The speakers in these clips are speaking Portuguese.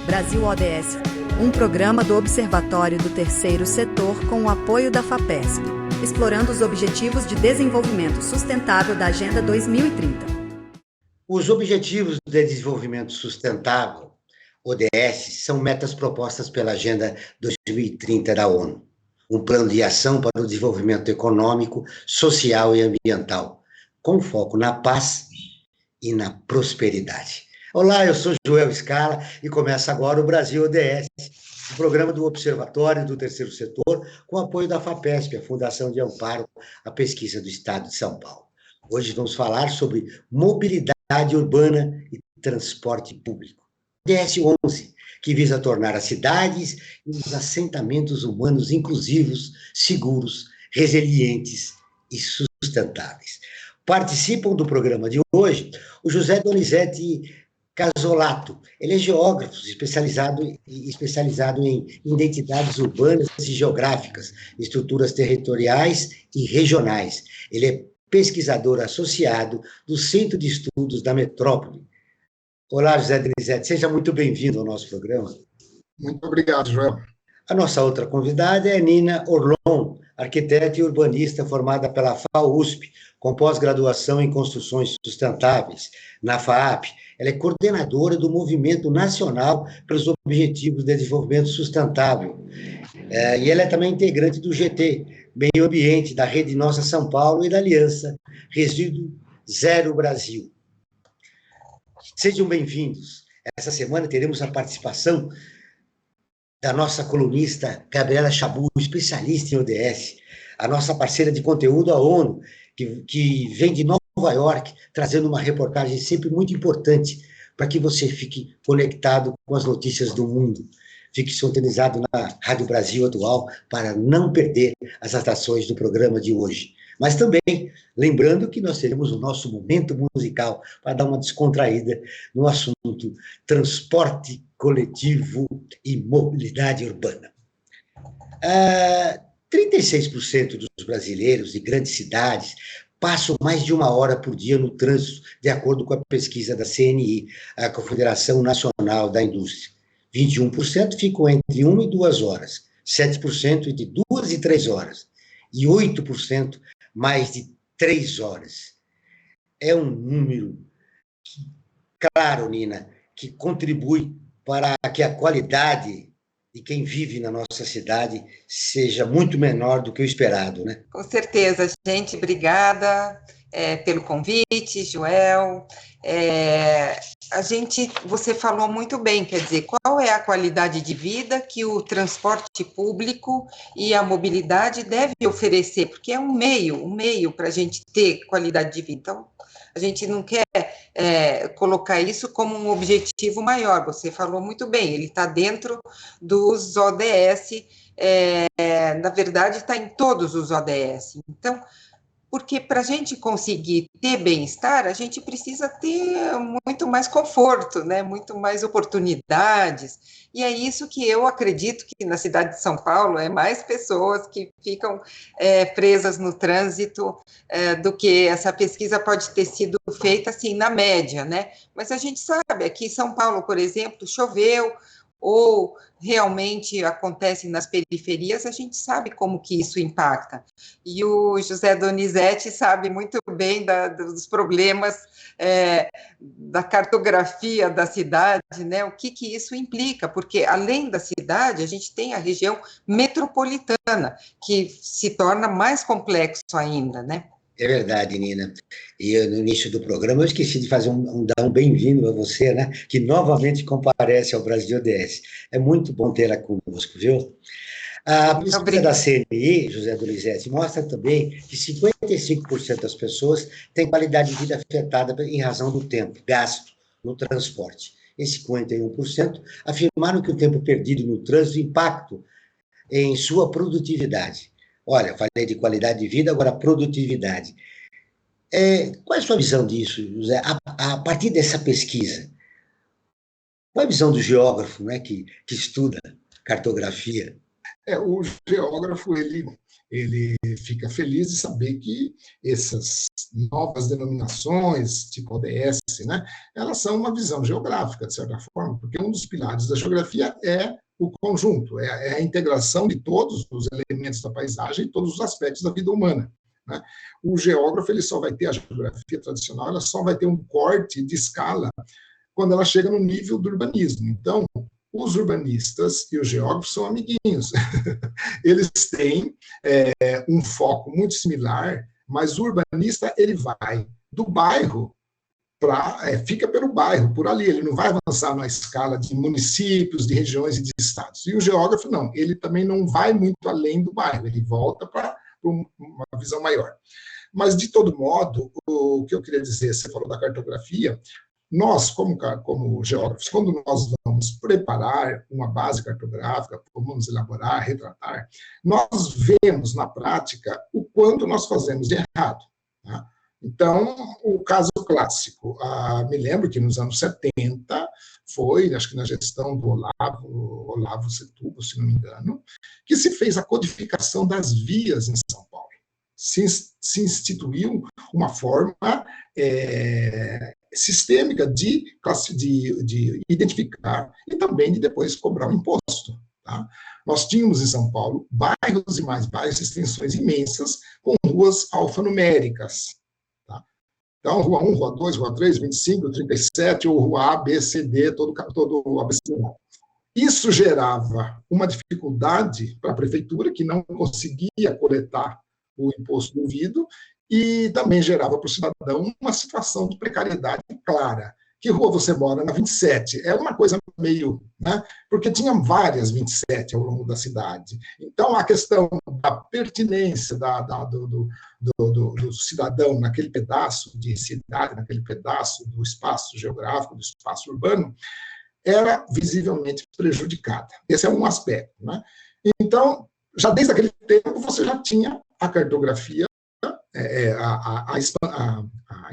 Brasil ODS, um programa do Observatório do Terceiro Setor com o apoio da FAPESP, explorando os Objetivos de Desenvolvimento Sustentável da Agenda 2030. Os Objetivos de Desenvolvimento Sustentável, ODS, são metas propostas pela Agenda 2030 da ONU, um plano de ação para o desenvolvimento econômico, social e ambiental, com foco na paz e na prosperidade. Olá, eu sou Joel Scala e começa agora o Brasil ODS, o programa do Observatório do Terceiro Setor, com apoio da FAPESP, a Fundação de Amparo à Pesquisa do Estado de São Paulo. Hoje vamos falar sobre mobilidade urbana e transporte público. ODS 11, que visa tornar as cidades e os assentamentos humanos inclusivos, seguros, resilientes e sustentáveis. Participam do programa de hoje o José Donizete Casolato. Ele é geógrafo especializado em identidades urbanas e geográficas, estruturas territoriais e regionais. Ele é pesquisador associado do Centro de Estudos da Metrópole. Olá, José Donizete, seja muito bem-vindo ao nosso programa. Muito obrigado, Joel. A nossa outra convidada é Nina Orlon, arquiteta e urbanista formada pela FAUSP, com pós-graduação em construções sustentáveis, na FAAP. Ela é coordenadora do Movimento Nacional pelos Objetivos de Desenvolvimento Sustentável. E ela é também integrante do GT, Meio Ambiente, da Rede Nossa São Paulo e da Aliança Resíduo Zero Brasil. Sejam bem-vindos. Essa semana teremos a participação da nossa colunista Gabriela Chabu, especialista em ODS, a nossa parceira de conteúdo, a ONU, que vem de Nova York, trazendo uma reportagem sempre muito importante para que você fique conectado com as notícias do mundo. Fique sintonizado na Rádio Brasil Atual para não perder as atrações do programa de hoje. Mas também, lembrando que nós teremos o nosso momento musical para dar uma descontraída no assunto transporte coletivo e mobilidade urbana. 36% dos brasileiros de grandes cidades passam mais de 1 hora por dia no trânsito, de acordo com a pesquisa da CNI, a Confederação Nacional da Indústria. 21% ficam entre 1 e 2 horas, 7% entre 2 e 3 horas, e 8% mais de 3 horas. É um número, claro, Nina, que contribui para que a qualidade de quem vive na nossa cidade seja muito menor do que o esperado, né? Com certeza, gente. Obrigada pelo convite, Joel. Você falou muito bem, quer dizer, qual é a qualidade de vida que o transporte público e a mobilidade devem oferecer, porque é um meio para a gente ter qualidade de vida. Então, a gente não quer colocar isso como um objetivo maior. Você falou muito bem, ele está dentro dos ODS, na verdade está em todos os ODS. Então, porque para a gente conseguir ter bem-estar, a gente precisa ter muito mais conforto, né? Muito mais oportunidades, e é isso que eu acredito que na cidade de São Paulo é mais pessoas que ficam presas no trânsito do que essa pesquisa pode ter sido feita assim na média, né? Mas a gente sabe, aqui em São Paulo, por exemplo, choveu, ou realmente acontece nas periferias, a gente sabe como que isso impacta. E o José Donizete sabe muito bem dos problemas da cartografia da cidade, né? O que isso implica, porque além da cidade, a gente tem a região metropolitana, que se torna mais complexo ainda, né? É verdade, Nina. E no início do programa eu esqueci de dar um bem-vindo a você, né? Que novamente comparece ao Brasil ODS. É muito bom tê-la conosco, viu? A pesquisa da CNI, José Donizete, mostra também que 55% das pessoas têm qualidade de vida afetada em razão do tempo gasto no transporte. E 51% afirmaram que o tempo perdido no trânsito impacta em sua produtividade. Olha, falei de qualidade de vida, agora produtividade. Qual é a sua visão disso, José? A partir dessa pesquisa, qual é a visão do geógrafo, né, que estuda cartografia? O geógrafo, ele ele fica feliz de saber que essas novas denominações, tipo ODS, né, elas são uma visão geográfica, de certa forma, porque um dos pilares da geografia é o conjunto, é a integração de todos os elementos da paisagem e todos os aspectos da vida humana, né? O geógrafo ele só vai ter a geografia tradicional, ela só vai ter um corte de escala quando ela chega no nível do urbanismo. Então, os urbanistas e os geógrafos são amiguinhos. Eles têm um foco muito similar, mas o urbanista ele vai do bairro fica pelo bairro, por ali, ele não vai avançar na escala de municípios, de regiões e de estados. E o geógrafo não, ele também não vai muito além do bairro, ele volta para uma visão maior. Mas, de todo modo, o que eu queria dizer, você falou da cartografia, nós, como geógrafos, quando nós vamos preparar uma base cartográfica, vamos elaborar, retratar, nós vemos na prática o quanto nós fazemos de errado. Tá? Então, o caso clássico, me lembro que nos anos 70, foi, acho que na gestão do Olavo Setúbal, se não me engano, que se fez a codificação das vias em São Paulo. Se instituiu uma forma sistêmica de identificar e também de depois cobrar o imposto. Tá? Nós tínhamos em São Paulo bairros e mais bairros, extensões imensas, com ruas alfanuméricas. Tá? Então, Rua 1, Rua 2, Rua 3, 25, 37, ou Rua A, B, C, D, todo o abecedário. Isso gerava uma dificuldade para a prefeitura, que não conseguia coletar o imposto devido, e também gerava para o cidadão uma situação de precariedade clara. Que rua você mora? Na 27. É uma coisa meio... né? Porque tinha várias 27 ao longo da cidade. Então, a questão da pertinência do cidadão naquele pedaço de cidade, naquele pedaço do espaço geográfico, do espaço urbano, era visivelmente prejudicada. Esse é um aspecto. Né? Então, já desde aquele tempo, você já tinha a cartografia, a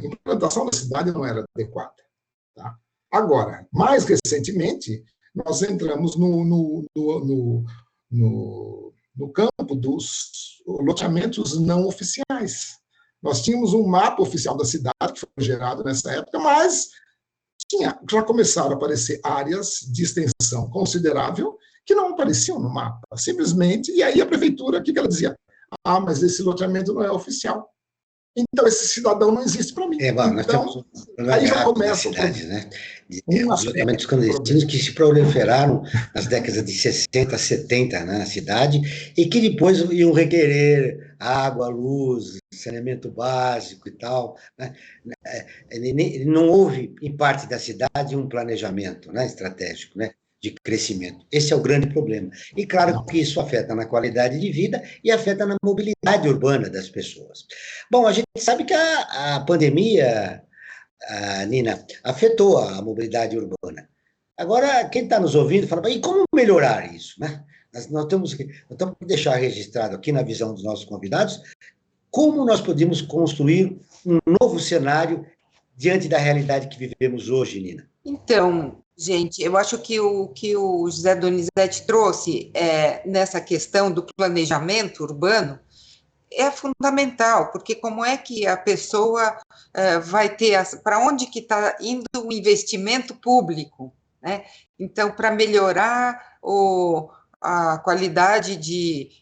implantação da cidade não era adequada. Tá? Agora, mais recentemente, nós entramos no campo dos loteamentos não oficiais. Nós tínhamos um mapa oficial da cidade, que foi gerado nessa época, mas já começaram a aparecer áreas de extensão considerável que não apareciam no mapa, simplesmente, e aí a prefeitura, o que ela dizia? Mas esse loteamento não é oficial. Então, esse cidadão não existe para mim. Nós temos aí já começa na cidade, né? Os lotamentos clandestinos que se proliferaram nas décadas de 60, 70, né, na cidade, e que depois iam requerer água, luz, saneamento básico e tal. Né? Não houve, em parte da cidade, um planejamento, né, estratégico, né, de crescimento. Esse é o grande problema. E claro que isso afeta na qualidade de vida e afeta na mobilidade urbana das pessoas. Bom, a gente sabe que a pandemia, Nina, afetou a mobilidade urbana. Agora, quem está nos ouvindo fala, e como melhorar isso? Né? Nós temos que deixar registrado aqui na visão dos nossos convidados como nós podemos construir um novo cenário diante da realidade que vivemos hoje, Nina. Então, gente, eu acho que o José Donizete trouxe nessa questão do planejamento urbano é fundamental, porque como é que a pessoa vai ter, para onde que está indo o investimento público, né? Então, para melhorar a qualidade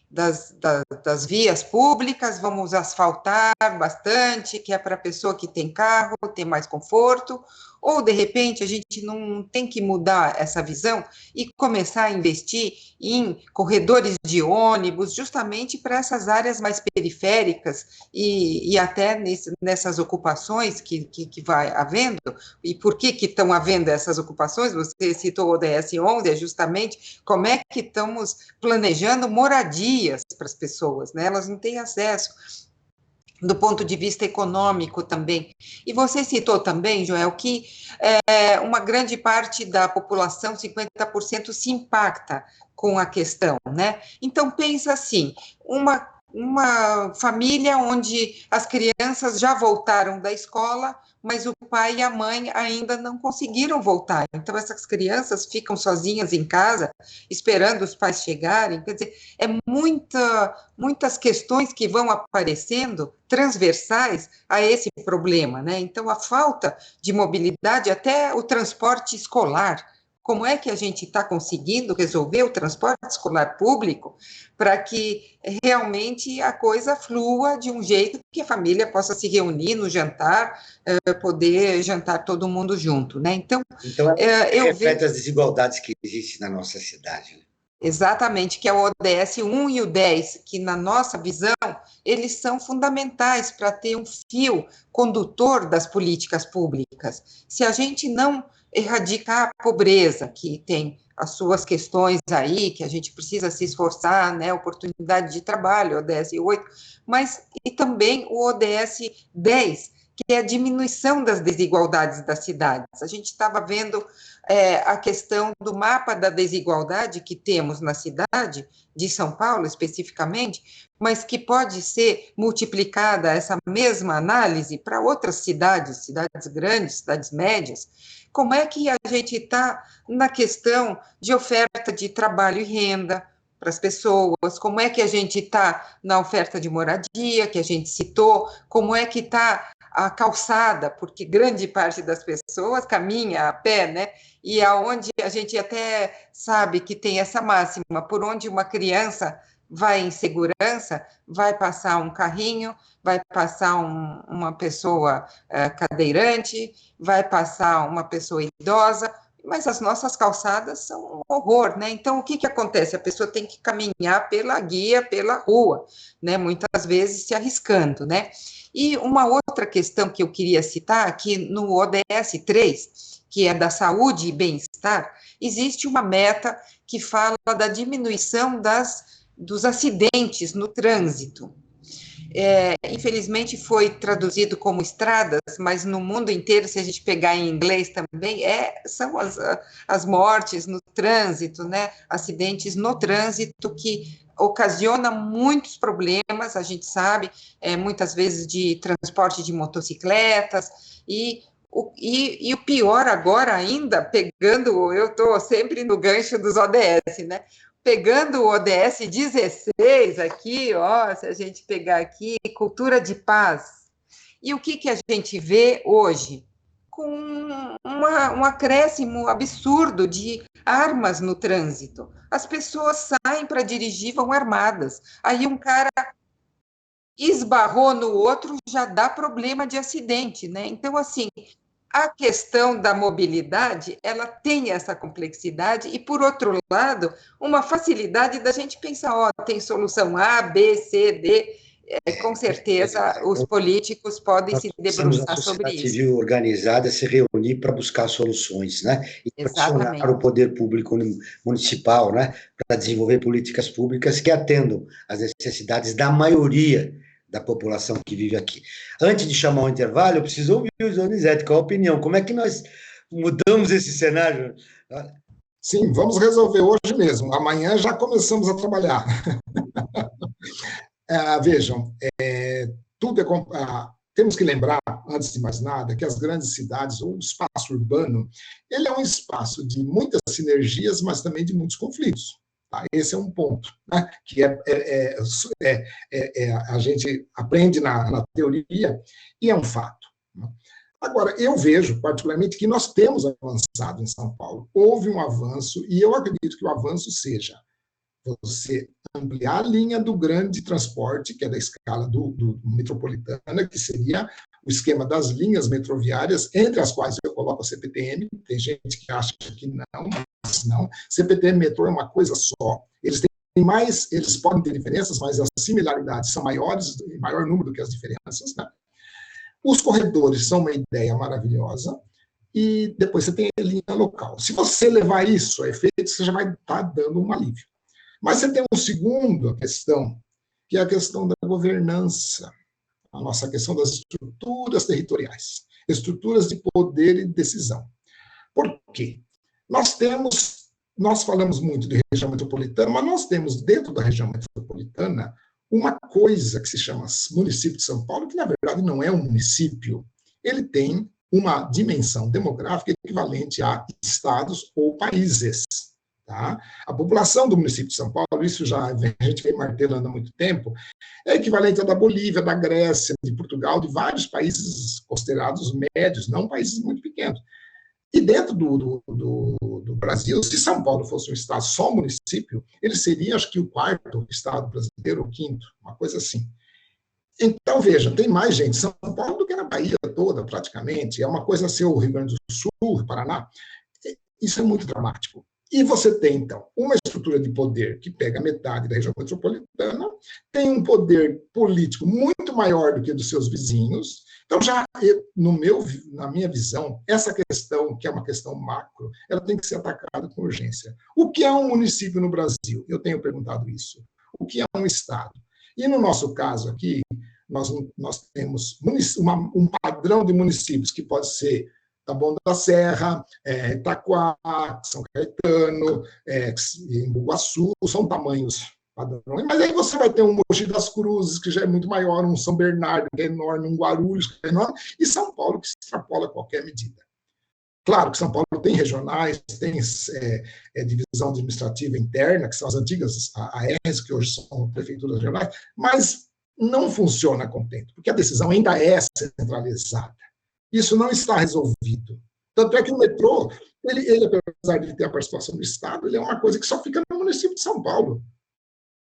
das vias públicas, vamos asfaltar bastante, que é para a pessoa que tem carro ter mais conforto, ou, de repente, a gente não tem que mudar essa visão e começar a investir em corredores de ônibus, justamente para essas áreas mais periféricas e até nessas ocupações que vai havendo. E por que estão havendo essas ocupações? Você citou o ODS 11, é justamente como é que estamos planejando moradias para as pessoas, né? Elas não têm acesso do ponto de vista econômico também. E você citou também, Joel, que uma grande parte da população, 50%, se impacta com a questão, né? Então, pensa assim, uma família onde as crianças já voltaram da escola, mas o pai e a mãe ainda não conseguiram voltar. Então, essas crianças ficam sozinhas em casa, esperando os pais chegarem. Quer dizer, é muitas questões que vão aparecendo, transversais a esse problema, né? Então, a falta de mobilidade, até o transporte escolar. Como é que a gente está conseguindo resolver o transporte escolar público para que realmente a coisa flua de um jeito que a família possa se reunir no jantar, poder jantar todo mundo junto, né? Então, eu reflete as desigualdades que existem na nossa cidade. Né? Exatamente, que é o ODS 1 e o 10, que na nossa visão, eles são fundamentais para ter um fio condutor das políticas públicas. Se a gente não erradicar a pobreza, que tem as suas questões aí, que a gente precisa se esforçar, né, oportunidade de trabalho, ODS 8, mas e também o ODS 10, que é a diminuição das desigualdades das cidades. A gente estava vendo a questão do mapa da desigualdade que temos na cidade de São Paulo, especificamente, mas que pode ser multiplicada, essa mesma análise, para outras cidades, cidades grandes, cidades médias. Como é que a gente está na questão de oferta de trabalho e renda para as pessoas, como é que a gente está na oferta de moradia, que a gente citou, como é que está a calçada, porque grande parte das pessoas caminha a pé, né? E aonde a gente até sabe que tem essa máxima, por onde uma criança vai em segurança, vai passar um carrinho, vai passar uma pessoa cadeirante, vai passar uma pessoa idosa, mas as nossas calçadas são um horror, né? Então, o que acontece? A pessoa tem que caminhar pela guia, pela rua, né? Muitas vezes se arriscando, né? E uma outra questão que eu queria citar aqui no ODS 3, que é da saúde e bem-estar, existe uma meta que fala da diminuição dos acidentes no trânsito. Infelizmente foi traduzido como estradas, mas no mundo inteiro, se a gente pegar em inglês também, são as mortes no trânsito, né? Acidentes no trânsito que ocasiona muitos problemas, a gente sabe, muitas vezes de transporte de motocicletas, e o pior agora ainda, eu estou sempre no gancho dos ODS, né? Pegando o ODS 16 aqui, ó, se a gente pegar aqui, cultura de paz. E o que a gente vê hoje? Com um acréscimo absurdo de armas no trânsito. As pessoas saem para dirigir, vão armadas. Aí um cara esbarrou no outro, já dá problema de acidente, né? Então, assim, a questão da mobilidade, ela tem essa complexidade e, por outro lado, uma facilidade da gente pensar, tem solução A, B, C, D, com certeza os políticos podem se debruçar sobre isso. A sociedade civil organizada se reunir para buscar soluções, né? E pressionar o poder público municipal, né? Para desenvolver políticas públicas que atendam às necessidades da maioria da população que vive aqui. Antes de chamar o intervalo, eu preciso ouvir o Donizete, qual a opinião? Como é que nós mudamos esse cenário? Sim, vamos resolver hoje mesmo. Amanhã já começamos a trabalhar. Vejam, temos que lembrar, antes de mais nada, que as grandes cidades, ou o espaço urbano, ele é um espaço de muitas sinergias, mas também de muitos conflitos. Esse é um ponto, né, que a gente aprende na teoria e é um fato. Né? Agora, eu vejo, particularmente, que nós temos avançado em São Paulo. Houve um avanço, e eu acredito que o avanço seja você ampliar a linha do grande transporte, que é da escala do metropolitana, que seria o esquema das linhas metroviárias, entre as quais eu coloco a CPTM. Tem gente que acha que não, mas não. CPTM e metrô é uma coisa só. Eles podem ter diferenças, mas as similaridades são maiores, em maior número do que as diferenças, né? Os corredores são uma ideia maravilhosa, e depois você tem a linha local. Se você levar isso a efeito, você já vai estar dando um alívio. Mas você tem uma segunda questão, que é a questão da governança, a nossa questão das estruturas territoriais, estruturas de poder e decisão. Por quê? Nós falamos muito de região metropolitana, mas nós temos dentro da região metropolitana uma coisa que se chama município de São Paulo, que na verdade não é um município, ele tem uma dimensão demográfica equivalente a estados ou países. Tá? A população do município de São Paulo, isso a gente vem martelando há muito tempo, é equivalente à da Bolívia, da Grécia, de Portugal, de vários países considerados médios, não países muito pequenos. E dentro do Brasil, se São Paulo fosse um estado só um município, ele seria, acho que, o quarto estado brasileiro, ou quinto, uma coisa assim. Então, veja, tem mais gente em São Paulo do que na Bahia toda, praticamente. É uma coisa ser o Rio Grande do Sul, Paraná. Isso é muito dramático. E você tem, então, uma estrutura de poder que pega metade da região metropolitana, tem um poder político muito maior do que dos seus vizinhos. Então, na minha visão, essa questão, que é uma questão macro, ela tem que ser atacada com urgência. O que é um município no Brasil? Eu tenho perguntado isso. O que é um estado? E no nosso caso aqui, nós temos um padrão de municípios que pode ser Taboão da Serra, Itaquá, São Caetano, Embu-Guaçu, são tamanhos padrões. Mas aí você vai ter um Mogi das Cruzes, que já é muito maior, um São Bernardo, que é enorme, um Guarulhos, que é enorme, e São Paulo, que se extrapola a qualquer medida. Claro que São Paulo tem regionais, tem divisão administrativa interna, que são as antigas ARs, que hoje são prefeituras regionais, mas não funciona contente, porque a decisão ainda é centralizada. Isso não está resolvido. Tanto é que o metrô, ele apesar de ter a participação do Estado, ele é uma coisa que só fica no município de São Paulo.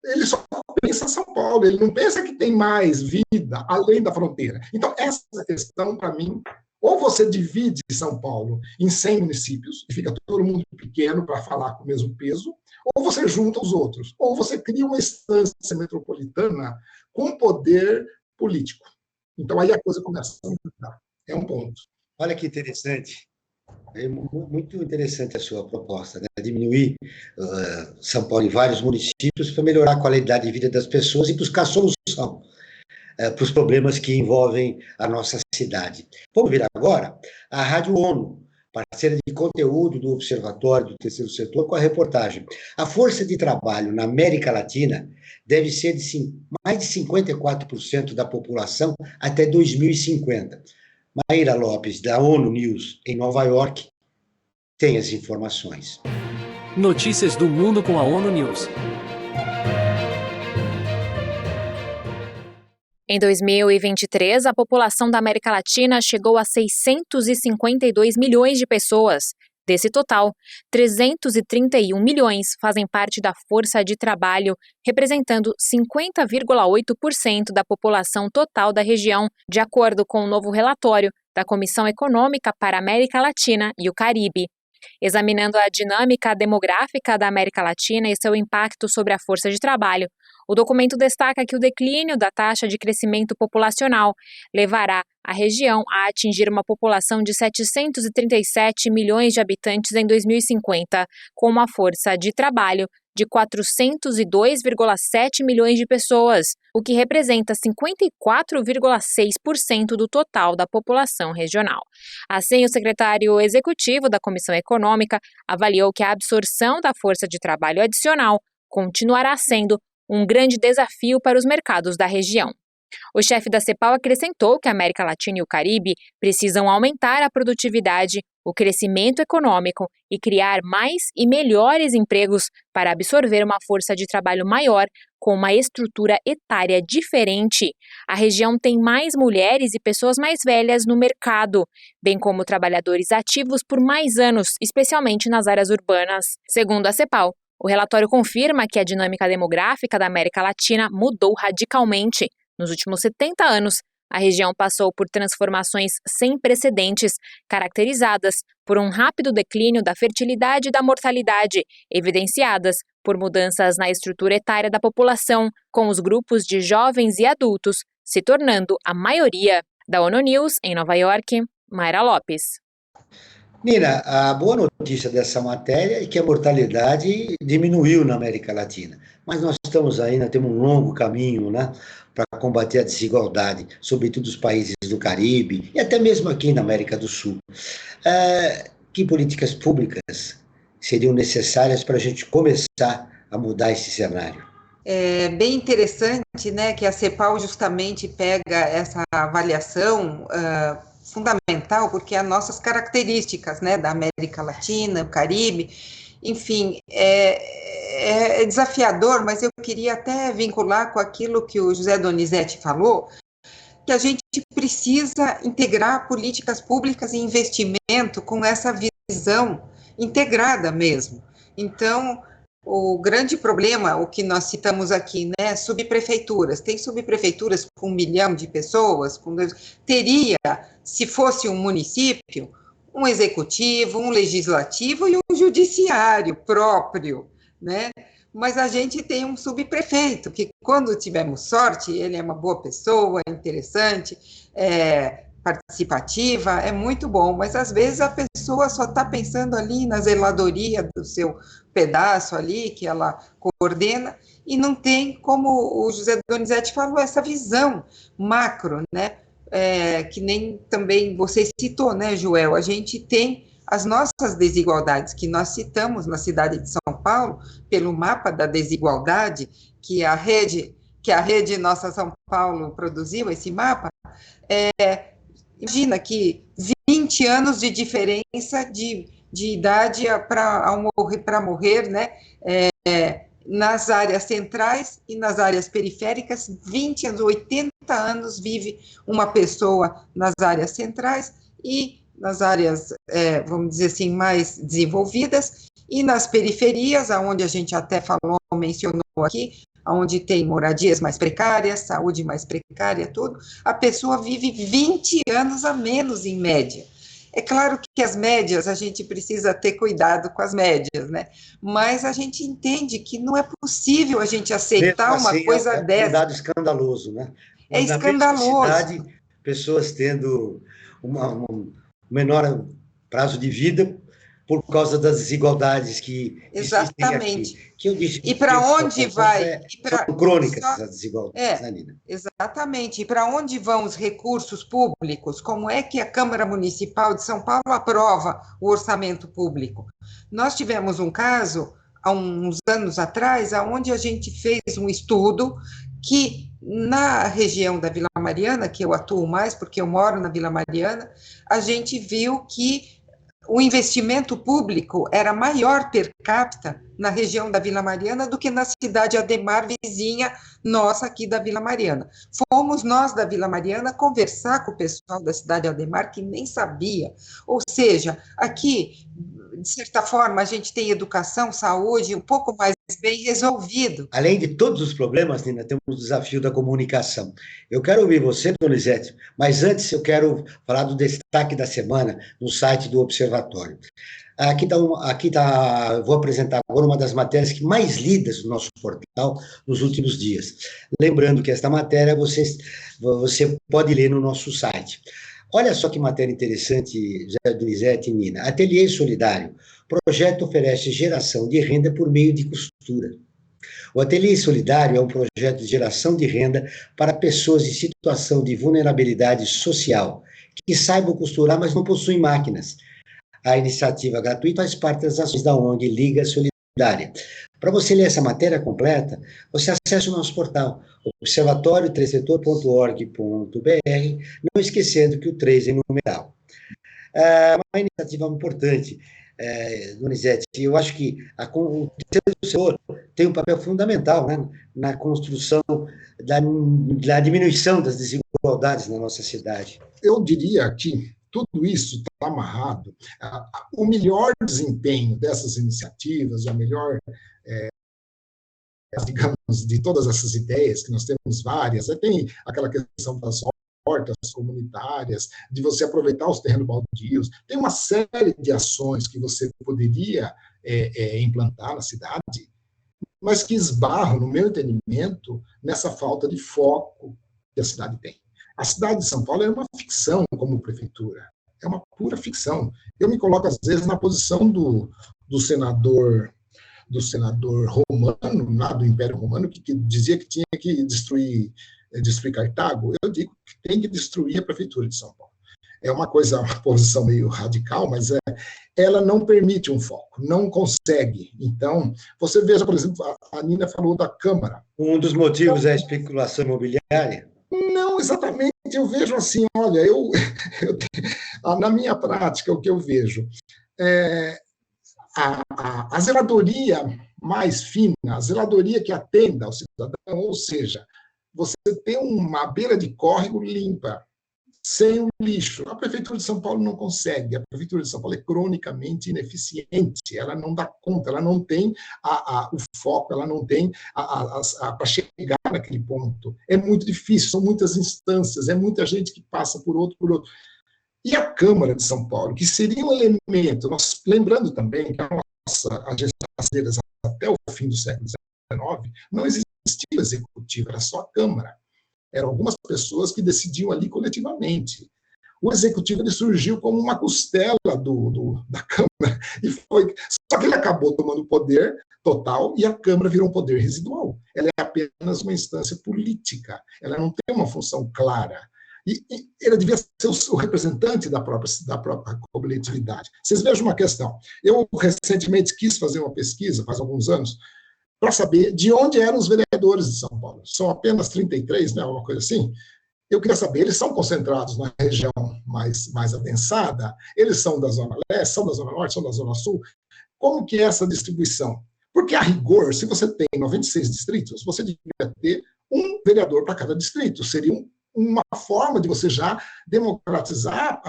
Ele só pensa São Paulo, ele não pensa que tem mais vida além da fronteira. Então, essa questão, para mim, ou você divide São Paulo em 100 municípios, e fica todo mundo pequeno para falar com o mesmo peso, ou você junta os outros, ou você cria uma instância metropolitana com poder político. Então, aí a coisa começa a mudar. É um ponto. Olha que interessante. É muito interessante a sua proposta, né? Diminuir São Paulo em vários municípios para melhorar a qualidade de vida das pessoas e buscar solução para os problemas que envolvem a nossa cidade. Vamos ver agora a Rádio ONU, parceira de conteúdo do Observatório do Terceiro Setor, com a reportagem. A força de trabalho na América Latina deve ser de mais de 54% da população até 2050. Maíra Lopes, da ONU News, em Nova York, tem as informações. Notícias do mundo com a ONU News. Em 2023, a população da América Latina chegou a 652 milhões de pessoas. Desse total, 331 milhões fazem parte da força de trabalho, representando 50,8% da população total da região, de acordo com o novo relatório da Comissão Econômica para a América Latina e o Caribe. Examinando a dinâmica demográfica da América Latina e seu impacto sobre a força de trabalho, o documento destaca que o declínio da taxa de crescimento populacional levará a região a atingir uma população de 737 milhões de habitantes em 2050, com uma força de trabalho de 402,7 milhões de pessoas, o que representa 54,6% do total da população regional. Assim, o secretário executivo da Comissão Econômica avaliou que a absorção da força de trabalho adicional continuará sendo um grande desafio para os mercados da região. O chefe da CEPAL acrescentou que a América Latina e o Caribe precisam aumentar a produtividade, o crescimento econômico e criar mais e melhores empregos para absorver uma força de trabalho maior com uma estrutura etária diferente. A região tem mais mulheres e pessoas mais velhas no mercado, bem como trabalhadores ativos por mais anos, especialmente nas áreas urbanas. Segundo a CEPAL, o relatório confirma que a dinâmica demográfica da América Latina mudou radicalmente. Nos últimos 70 anos, a região passou por transformações sem precedentes, caracterizadas por um rápido declínio da fertilidade e da mortalidade, evidenciadas por mudanças na estrutura etária da população, com os grupos de jovens e adultos se tornando a maioria. Da ONU News, em Nova York, Maíra Lopes. Nina, a boa notícia dessa matéria é que a mortalidade diminuiu na América Latina, mas nós temos ainda, temos um longo caminho, né, para combater a desigualdade, sobretudo os países do Caribe e até mesmo aqui na América do Sul. Que políticas públicas seriam necessárias para a gente começar a mudar esse cenário? É bem interessante, né, que a CEPAL justamente pega essa avaliação fundamental, porque as nossas características, né, da América Latina, o Caribe, enfim, é desafiador, mas eu queria até vincular com aquilo que o José Donizete falou, que a gente precisa integrar políticas públicas e investimento com essa visão integrada mesmo. Então, o grande problema, o que nós citamos aqui, né, subprefeituras, tem subprefeituras com 1 milhão de pessoas, teria, se fosse um município, um executivo, um legislativo e um judiciário próprio, né? Mas a gente tem um subprefeito, que quando tivermos sorte, ele é uma boa pessoa, interessante, participativa, é muito bom, mas às vezes a pessoa só está pensando ali na zeladoria do seu pedaço ali, que ela coordena, e não tem, como o José Donizete falou, essa visão macro, né? Que nem também você citou, né, Joel? A gente tem as nossas desigualdades, que nós citamos na cidade de São Paulo, pelo mapa da desigualdade, que a rede Nossa São Paulo produziu, esse mapa, imagina que 20 anos de diferença de idade para morrer, né, nas áreas centrais e nas áreas periféricas, 20 anos, 80 anos vive uma pessoa nas áreas centrais e nas áreas, vamos dizer assim, mais desenvolvidas, e nas periferias, onde a gente até mencionou aqui, onde tem moradias mais precárias, saúde mais precária, tudo, a pessoa vive 20 anos a menos em média. É claro que as médias, a gente precisa ter cuidado com as médias, né? Mas a gente entende que não é possível a gente aceitar uma coisa dessa. É um dado escandaloso, né? É escandaloso. Na cidade, pessoas tendo um menor prazo de vida por causa das desigualdades que existem aqui. Que eu disse, e para onde vai? São crônicas as desigualdades, né, Nina? Exatamente. E para onde vão os recursos públicos? Como é que a Câmara Municipal de São Paulo aprova o orçamento público? Nós tivemos um caso, há uns anos atrás, onde a gente fez um estudo que, na região da Vila Mariana, que eu atuo mais, porque eu moro na Vila Mariana, a gente viu que o investimento público era maior per capita na região da Vila Mariana do que na cidade Ademar, vizinha nossa aqui da Vila Mariana. Fomos nós da Vila Mariana conversar com o pessoal da cidade Ademar, que nem sabia. Ou seja, aqui, de certa forma, a gente tem educação, saúde, um pouco mais bem resolvido. Além de todos os problemas, Nina, temos o desafio da comunicação. Eu quero ouvir você, Donizete, mas antes eu quero falar do destaque da semana no site do Observatório. Vou apresentar agora uma das matérias que mais lidas no nosso portal nos últimos dias. Lembrando que esta matéria você pode ler no nosso site. Olha só que matéria interessante, José Donizete e Nina. Ateliê Solidário. Projeto oferece geração de renda por meio de costura. O Ateliê Solidário é um projeto de geração de renda para pessoas em situação de vulnerabilidade social, que saibam costurar, mas não possuem máquinas. A iniciativa gratuita faz parte das ações da ONG Liga Solidária. Para você ler essa matéria completa, você acessa o nosso portal, observatório3setor.org.br, não esquecendo que o 3 é numeral. Uma iniciativa importante, Donizete, eu acho que o terceiro setor tem um papel fundamental, né, na construção da diminuição das desigualdades na nossa cidade. Eu diria que tudo isso está amarrado. O melhor desempenho dessas iniciativas, o melhor, digamos, de todas essas ideias, que nós temos várias, tem aquela questão das hortas comunitárias, de você aproveitar os terrenos baldios, tem uma série de ações que você poderia implantar na cidade, mas que esbarram, no meu entendimento, nessa falta de foco que a cidade tem. A cidade de São Paulo é uma ficção como prefeitura, é uma pura ficção. Eu me coloco, às vezes, na posição do senador romano, lá do Império Romano, que dizia que tinha que destruir Cartago. Eu digo que tem que destruir a prefeitura de São Paulo. é uma coisa, uma posição meio radical, mas ela não permite um foco, não consegue. Então, você veja, por exemplo, a Nina falou da Câmara. Um dos motivos é a especulação imobiliária? Não, exatamente. Eu vejo assim, olha, na minha prática, o que eu vejo a zeladoria mais fina, a zeladoria que atenda ao cidadão, ou seja, você tem uma beira de córrego limpa, sem o lixo. A Prefeitura de São Paulo não consegue. A Prefeitura de São Paulo é cronicamente ineficiente. Ela não dá conta, ela não tem o foco, ela não tem para chegar naquele ponto. É muito difícil, são muitas instâncias, é muita gente que passa por outro. E a Câmara de São Paulo, que seria um elemento, nós, lembrando também que a agência brasileira até o fim do século XIX, não existia executivo, era só a Câmara. Eram algumas pessoas que decidiam ali coletivamente. O executivo ele surgiu como uma costela da Câmara, só que ele acabou tomando poder total e a Câmara virou um poder residual. Ela é apenas uma instância política, ela não tem uma função clara. E ele devia ser o representante da própria coletividade. Vocês vejam uma questão. Eu recentemente quis fazer uma pesquisa, faz alguns anos, para saber de onde eram os vereadores de São Paulo. São apenas 33, né, uma coisa assim. Eu queria saber, eles são concentrados na região mais adensada? Eles são da Zona Leste, são da Zona Norte, são da Zona Sul? Como que é essa distribuição? Porque, a rigor, se você tem 96 distritos, você devia ter um vereador para cada distrito. Seria uma forma de você já democratizar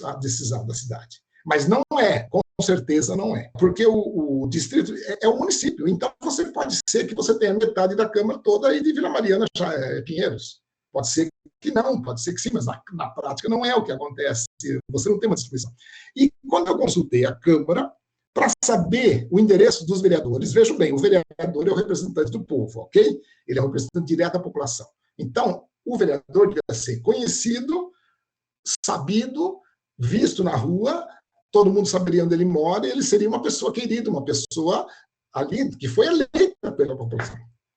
a decisão da cidade. Mas não é, com certeza não é. Porque o distrito é o município. Então, você pode ser que você tenha metade da Câmara toda aí de Vila Mariana, Pinheiros. Pode ser que não, pode ser que sim, mas na prática não é o que acontece. Você não tem uma distribuição. E quando eu consultei a Câmara, para saber o endereço dos vereadores, vejam bem, o vereador é o representante do povo, ok? Ele é o representante direto da população. Então, o vereador devia ser conhecido, sabido, visto na rua, todo mundo saberia onde ele mora, e ele seria uma pessoa querida, uma pessoa ali que foi eleita pela população.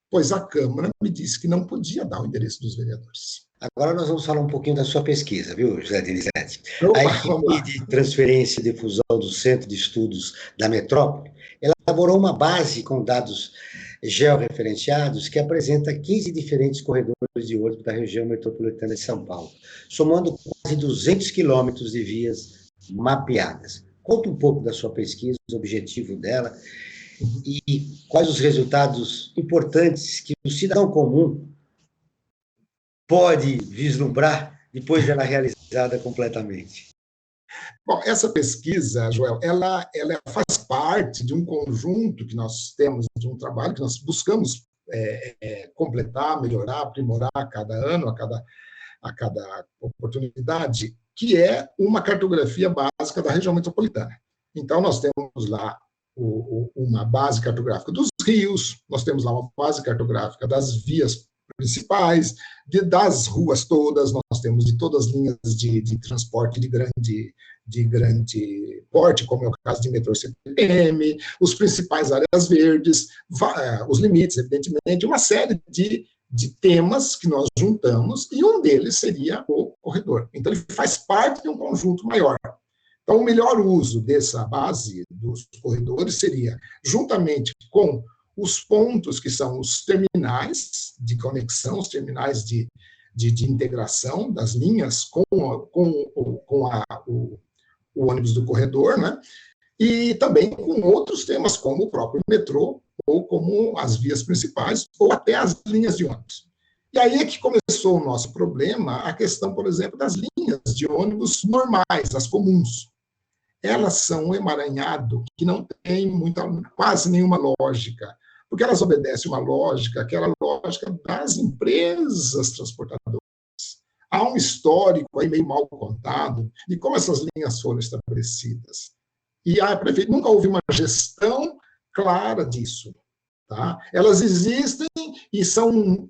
Pois a Câmara me disse que não podia dar o endereço dos vereadores. Agora nós vamos falar um pouquinho da sua pesquisa, viu, José Denizete? A equipe de transferência e difusão do Centro de Estudos da Metrópole elaborou uma base com dados georreferenciados que apresenta 15 diferentes corredores de ônibus da região metropolitana de São Paulo, somando quase 200 quilômetros de vias mapeadas. Conta um pouco da sua pesquisa, o objetivo dela e quais os resultados importantes que o cidadão comum pode vislumbrar depois dela realizada completamente. Bom, essa pesquisa, Joel, ela faz parte de um conjunto que nós temos, de um trabalho que nós buscamos completar, melhorar, aprimorar a cada ano, a cada oportunidade, que é uma cartografia básica da região metropolitana. Então, nós temos lá uma base cartográfica dos rios, nós temos lá uma base cartográfica das vias principais, das ruas todas, nós temos de todas as linhas de transporte de grande porte, como é o caso de metrô e CPTM, os principais áreas verdes, os limites, evidentemente, uma série de temas que nós juntamos, e um deles seria o corredor. Então, ele faz parte de um conjunto maior. Então, o melhor uso dessa base dos corredores seria, juntamente com os pontos que são os terminais de conexão, os terminais de integração das linhas com o ônibus do corredor, né? E também com outros temas, como o próprio metrô, ou como as vias principais, ou até as linhas de ônibus. E aí é que começou o nosso problema, a questão, por exemplo, das linhas de ônibus normais, as comuns. Elas são um emaranhado que não tem quase nenhuma lógica, porque elas obedecem uma lógica, aquela lógica das empresas transportadoras. Há um histórico aí meio mal contado de como essas linhas foram estabelecidas. E a prefeitura nunca houve uma gestão clara disso. Tá? Elas existem e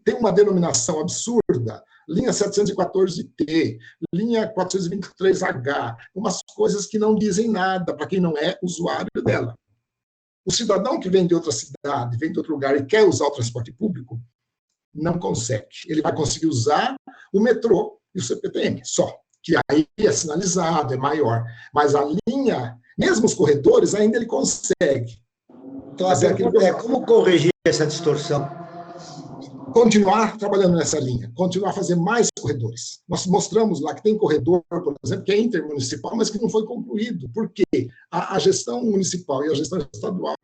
têm uma denominação absurda, linha 714T, linha 423H, umas coisas que não dizem nada para quem não é usuário dela. O cidadão que vem de outra cidade, vem de outro lugar e quer usar o transporte público, não consegue. Ele vai conseguir usar o metrô e o CPTM, só, que aí é sinalizado, é maior. Mas a linha, mesmo os corredores, ainda ele consegue. Então, a pergunta é como corrigir essa distorção? Continuar trabalhando nessa linha, continuar a fazer mais corredores. Nós mostramos lá que tem corredor, por exemplo, que é intermunicipal, mas que não foi concluído, porque a gestão municipal e a gestão estadual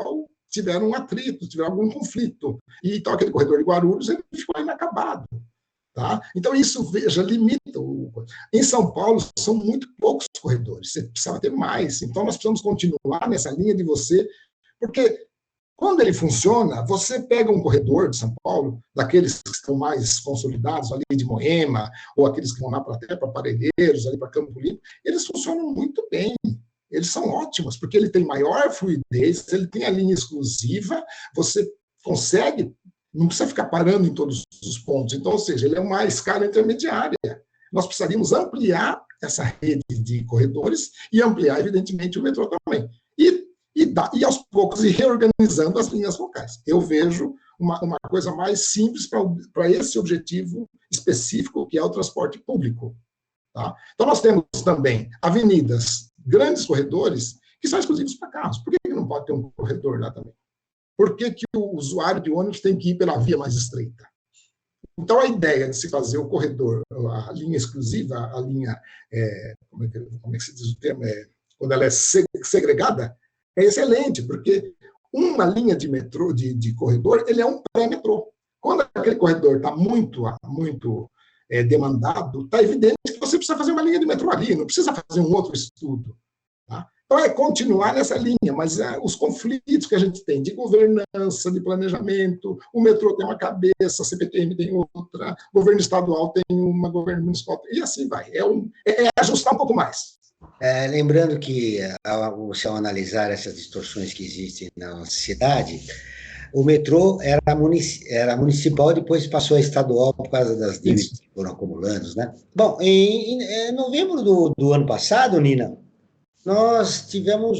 tiveram um atrito, tiveram algum conflito. E então aquele corredor de Guarulhos ele ficou inacabado. Tá? Então, isso, veja, limita. Em São Paulo, são muito poucos corredores, você precisava ter mais. Então, nós precisamos continuar nessa linha de você, porque quando ele funciona, você pega um corredor de São Paulo, daqueles que estão mais consolidados, ali de Moema, ou aqueles que vão lá até para Parelheiros, ali para Campo Limpo, eles funcionam muito bem. Eles são ótimos, porque ele tem maior fluidez, ele tem a linha exclusiva, você consegue. Não precisa ficar parando em todos os pontos. Então, ou seja, ele é uma escala intermediária. Nós precisaríamos ampliar essa rede de corredores e ampliar, evidentemente, o metrô também. E aos poucos, ir reorganizando as linhas locais. Eu vejo uma coisa mais simples para esse objetivo específico, que é o transporte público. Tá? Então, nós temos também avenidas, grandes corredores, que são exclusivos para carros. Por que não pode ter um corredor lá também? Por que o usuário de ônibus tem que ir pela via mais estreita? Então, a ideia de se fazer o corredor, a linha exclusiva, a linha, como é que se diz o termo? Quando ela é segregada, é excelente, porque uma linha de metrô, de corredor, ele é um pré-metrô. Quando aquele corredor está muito demandado, está evidente que você precisa fazer uma linha de metrô ali, não precisa fazer um outro estudo. Tá? Então, é continuar nessa linha, mas os conflitos que a gente tem de governança, de planejamento, o metrô tem uma cabeça, a CPTM tem outra, o governo estadual tem uma, o governo municipal tem, e assim vai. É ajustar um pouco mais. Lembrando que, ao analisar essas distorções que existem na nossa cidade, o metrô era municipal e depois passou a estadual por causa das dívidas que foram acumulando, né? Bom, em novembro do ano passado, Nina, nós tivemos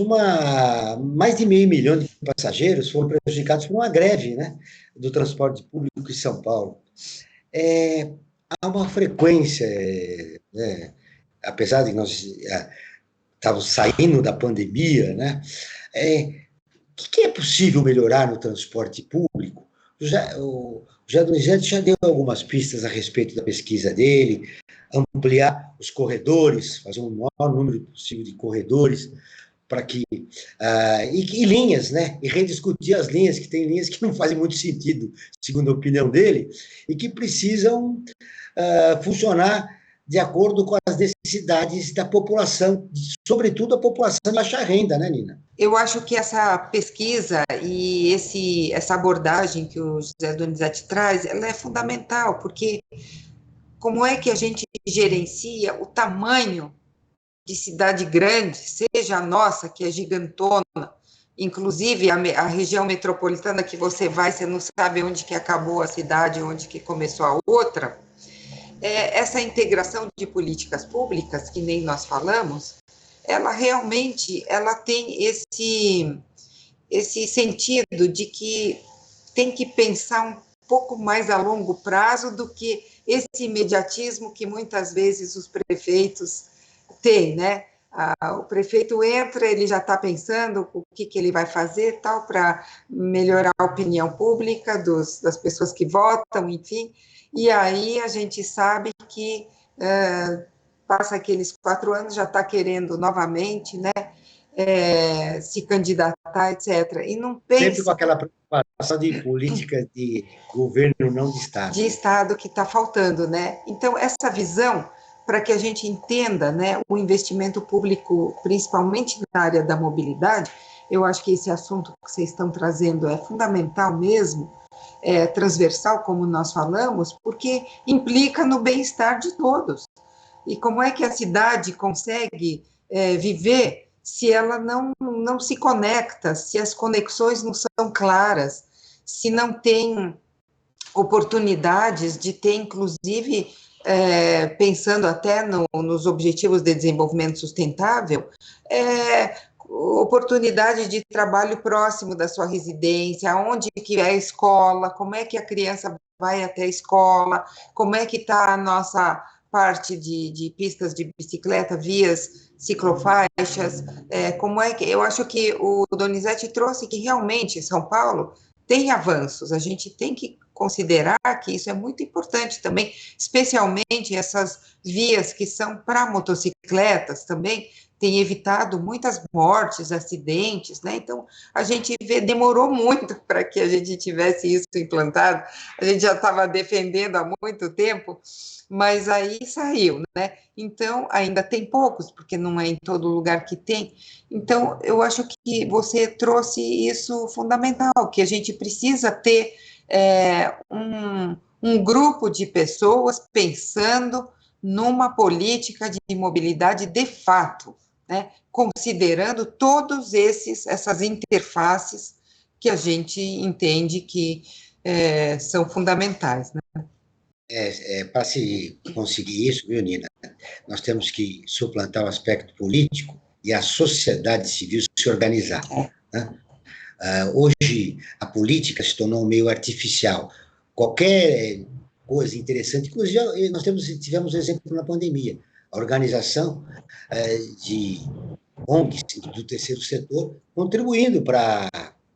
mais de 500 mil de passageiros foram prejudicados por uma greve, né, do transporte público em São Paulo. Há uma frequência, né, apesar de nós estávamos saindo da pandemia, né, o que é possível melhorar no transporte público? O José Donizete já deu algumas pistas a respeito da pesquisa dele, ampliar os corredores, fazer um maior número possível de corredores, para que e linhas, né? E rediscutir as linhas, que tem linhas que não fazem muito sentido, segundo a opinião dele, e que precisam funcionar de acordo com as necessidades da população, sobretudo a população de baixa renda, né, Nina? Eu acho que essa pesquisa e essa abordagem que o José Donizete traz, ela é fundamental, porque como é que a gente gerencia o tamanho de cidade grande, seja a nossa, que é gigantona, inclusive a região metropolitana que você vai, você não sabe onde que acabou a cidade, onde que começou a outra. Essa integração de políticas públicas, que nem nós falamos, ela realmente tem esse sentido de que tem que pensar um pouco mais a longo prazo do que esse imediatismo que muitas vezes os prefeitos têm, né? O prefeito entra, ele já está pensando o que ele vai fazer, tal, para melhorar a opinião pública das pessoas que votam, enfim, e aí a gente sabe que passa aqueles 4 anos, já está querendo novamente, né, se candidatar, etc. E não pensa... Sempre com aquela preocupação de política de governo, não de Estado. De Estado que está faltando, né? Então, essa visão, para que a gente entenda, né, o investimento público, principalmente na área da mobilidade, eu acho que esse assunto que vocês estão trazendo é fundamental mesmo, transversal, como nós falamos, porque implica no bem-estar de todos. E como é que a cidade consegue viver se ela não se conecta, se as conexões não são claras, se não tem oportunidades de ter, inclusive, pensando até nos Objetivos de Desenvolvimento Sustentável, oportunidade de trabalho próximo da sua residência, onde que é a escola, como é que a criança vai até a escola, como é que está a nossa parte de pistas de bicicleta, vias, ciclofaixas, como é que... Eu acho que o Donizete trouxe que realmente São Paulo tem avanços, a gente tem que considerar que isso é muito importante também, especialmente essas vias que são para motocicletas também, tem evitado muitas mortes, acidentes, né? Então, a gente vê, demorou muito para que a gente tivesse isso implantado, a gente já estava defendendo há muito tempo, mas aí saiu, né? Então, ainda tem poucos, porque não é em todo lugar que tem. Então, eu acho que você trouxe isso fundamental, que a gente precisa ter um grupo de pessoas pensando numa política de mobilidade de fato, né, considerando todos essas interfaces que a gente entende que são fundamentais, né? Para se conseguir isso, viu, Nina, nós temos que suplantar o aspecto político e a sociedade civil se organizar, né? Hoje, a política se tornou um meio artificial. Qualquer coisa interessante, inclusive nós tivemos exemplo na pandemia, a organização de ONGs do terceiro setor contribuindo para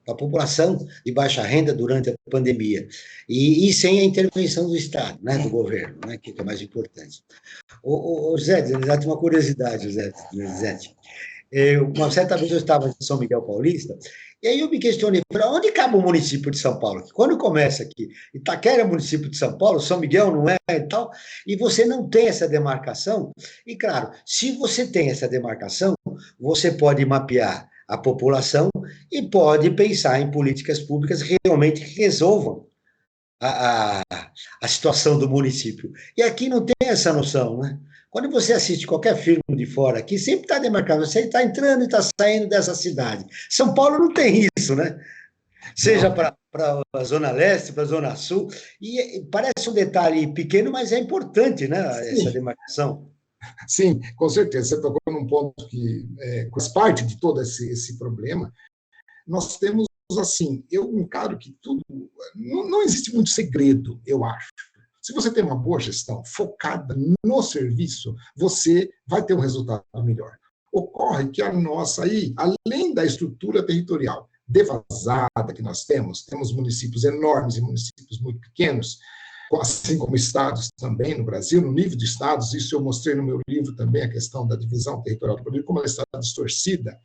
a população de baixa renda durante a pandemia, e sem a intervenção do Estado, né, do governo, né, que é mais importante. Zé, tem uma curiosidade, Zé. Uma certa vez eu estava em São Miguel Paulista, e aí eu me questionei, para onde cabe o município de São Paulo? Quando começa aqui, Itaquera é município de São Paulo, São Miguel não é e tal, e você não tem essa demarcação, e claro, se você tem essa demarcação, você pode mapear a população e pode pensar em políticas públicas que realmente resolvam a situação do município. E aqui não tem essa noção, né? Quando você assiste qualquer filme de fora aqui, sempre está demarcado, você está entrando e está saindo dessa cidade. São Paulo não tem isso, né? Seja para a Zona Leste, para a Zona Sul, e parece um detalhe pequeno, mas é importante, né, essa demarcação. Sim, com certeza. Você tocou num ponto que faz parte de todo esse problema. Nós temos, assim, eu encaro que tudo... Não existe muito segredo, eu acho. Se você tem uma boa gestão focada no serviço, você vai ter um resultado melhor. Ocorre que a nossa aí, além da estrutura territorial devasada que nós temos municípios enormes e municípios muito pequenos, assim como estados também no Brasil, no nível de estados, isso eu mostrei no meu livro também, a questão da divisão territorial do Brasil, como ela está distorcida,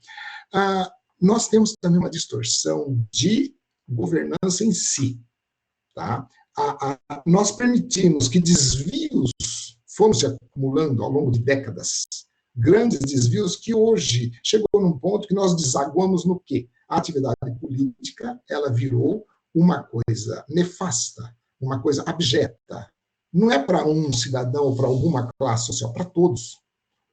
nós temos também uma distorção de governança em si, tá? Nós permitimos que desvios foram se acumulando ao longo de décadas, grandes desvios que hoje chegou num ponto que nós desaguamos no quê? A atividade política, ela virou uma coisa nefasta, uma coisa abjeta. Não é para um cidadão ou para alguma classe social, para todos.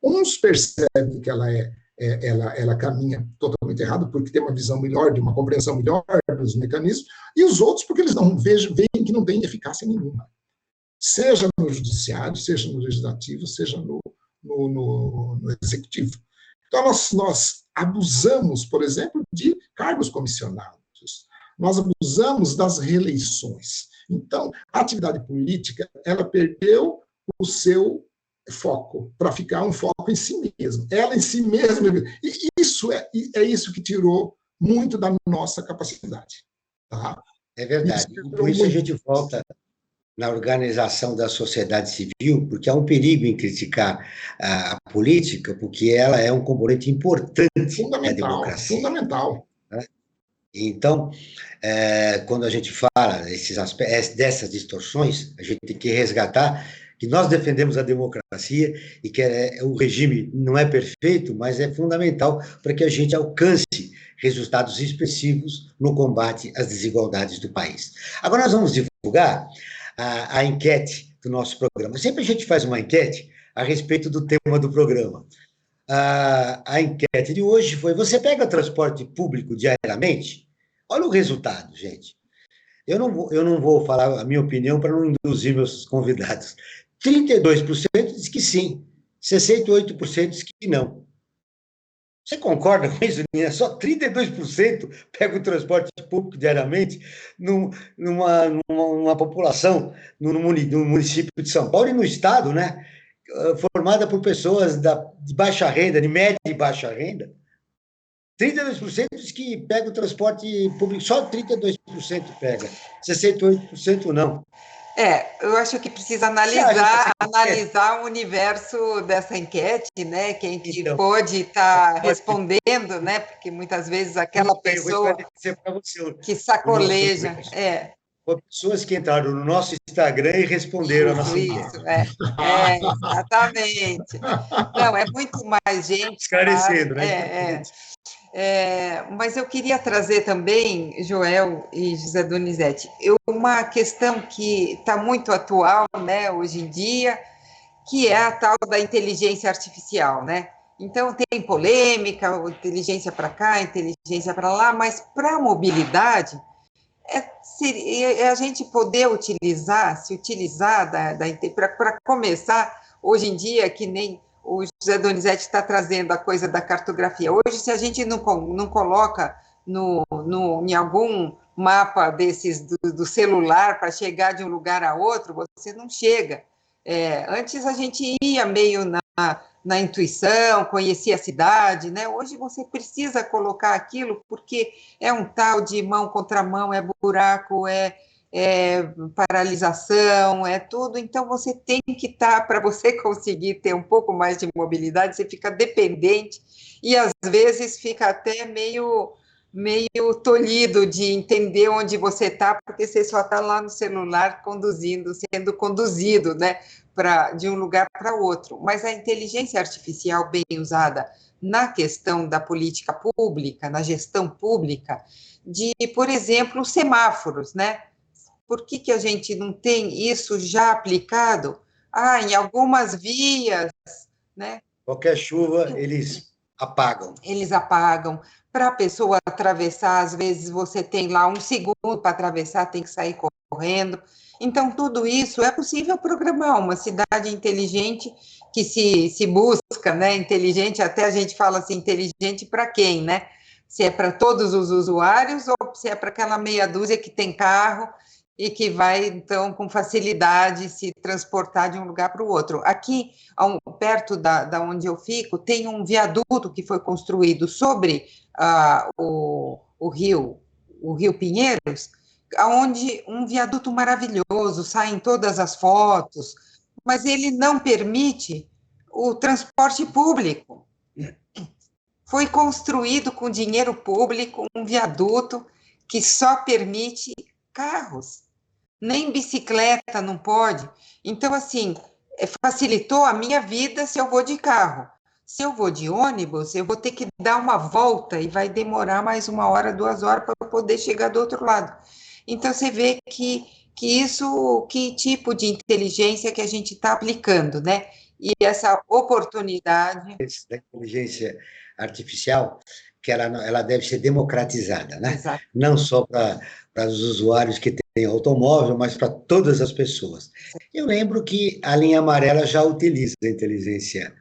Uns percebem que ela caminha totalmente errado, porque tem uma visão melhor, de uma compreensão melhor dos mecanismos, e os outros porque eles não veem que não tem eficácia nenhuma. Seja no judiciário, seja no legislativo, seja no executivo. Então, nós abusamos, por exemplo, de cargos comissionados, nós abusamos das reeleições. Então, a atividade política, ela perdeu o seu foco, para ficar um foco em si mesmo. Ela em si mesma. E isso é isso que tirou muito da nossa capacidade. Tá? É verdade. Por isso a gente volta na organização da sociedade civil, porque há um perigo em criticar a política, porque ela é um componente importante da democracia. Fundamental. Né? Então, quando a gente fala dessas distorções, a gente tem que resgatar que nós defendemos a democracia e que o regime não é perfeito, mas é fundamental para que a gente alcance resultados expressivos no combate às desigualdades do país. Agora nós vamos divulgar a enquete do nosso programa. Sempre a gente faz uma enquete a respeito do tema do programa. A enquete de hoje foi: você pega transporte público diariamente? Olha o resultado, gente. Eu não vou falar a minha opinião para não induzir meus convidados. 32% diz que sim, 68% diz que não. Você concorda com isso, Nina? Só 32% pega o transporte público diariamente numa população, no município de São Paulo e no estado, né? formada por pessoas de baixa renda, de média e baixa renda, 32% diz que pega o transporte público, só 32% pega, 68% não. Eu acho que precisa Você acha analisar o universo dessa enquete, né? Que a gente então, pode estar respondendo, né? Porque muitas vezes aquela pessoa que sacoleja. Pessoas que entraram no nosso Instagram e responderam a nossa enquete. Exatamente. Não, é muito mais gente. Esclarecendo, né? Mas eu queria trazer também, Joel e José Donizete, uma questão que está muito atual, né, hoje em dia, que é a tal da inteligência artificial, né? Então, tem polêmica, inteligência para cá, inteligência para lá, mas para a mobilidade, a gente poder se utilizar para começar, hoje em dia, que nem o José Donizete está trazendo a coisa da cartografia. Hoje, se a gente não coloca em algum mapa desses do celular para chegar de um lugar a outro, você não chega. Antes a gente ia meio na intuição, conhecia a cidade, né? Hoje você precisa colocar aquilo porque é um tal de mão contra mão, é buraco, é paralisação, é tudo. Então você tem que estar, para você conseguir ter um pouco mais de mobilidade, você fica dependente e às vezes fica até meio tolhido de entender onde você está, porque você só está lá no celular sendo conduzido, né? De um lugar para outro. Mas a inteligência artificial bem usada na questão da política pública, na gestão pública, por exemplo, semáforos, né? Por que a gente não tem isso já aplicado? Em algumas vias, né? Qualquer chuva, eles apagam. Eles apagam. Para a pessoa atravessar, às vezes você tem lá 1 segundo para atravessar, tem que sair correndo. Então, tudo isso é possível programar uma cidade inteligente que se busca, né? Inteligente, até a gente fala assim, inteligente para quem, né? Se é para todos os usuários ou se é para aquela meia dúzia que tem carro e que vai, então, com facilidade se transportar de um lugar para o outro. Aqui, perto da onde eu fico, tem um viaduto que foi construído sobre o Rio Pinheiros, onde um viaduto maravilhoso, saem todas as fotos, mas ele não permite o transporte público. Foi construído com dinheiro público um viaduto que só permite carros, nem bicicleta não pode. Então, assim, facilitou a minha vida se eu vou de carro. Se eu vou de ônibus, eu vou ter que dar uma volta e vai demorar mais 1 hora, 2 horas para poder chegar do outro lado. Então, você vê que tipo de inteligência que a gente está aplicando, né? E essa oportunidade... Da inteligência artificial, que ela deve ser democratizada, né? Exato. Não só para os usuários que têm automóvel, mas para todas as pessoas. Eu lembro que a linha amarela já utiliza a inteligência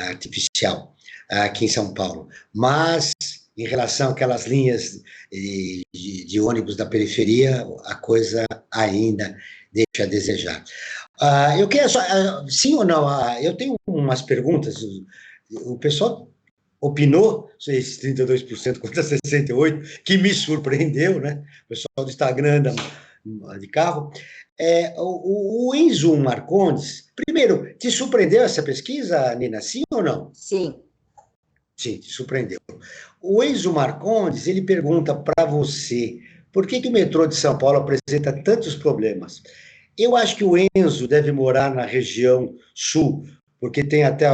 artificial aqui em São Paulo, mas em relação àquelas linhas de ônibus da periferia, a coisa ainda deixa a desejar. Eu queria só, sim ou não, eu tenho umas perguntas, o pessoal opinou sobre esses 32% contra 68%, que me surpreendeu, né? O pessoal do Instagram de carro. O Enzo Marcondes, primeiro, te surpreendeu essa pesquisa, Nina, sim ou não? Sim. Sim, te surpreendeu. O Enzo Marcondes, ele pergunta para você, por que o metrô de São Paulo apresenta tantos problemas? Eu acho que o Enzo deve morar na região sul, porque tem até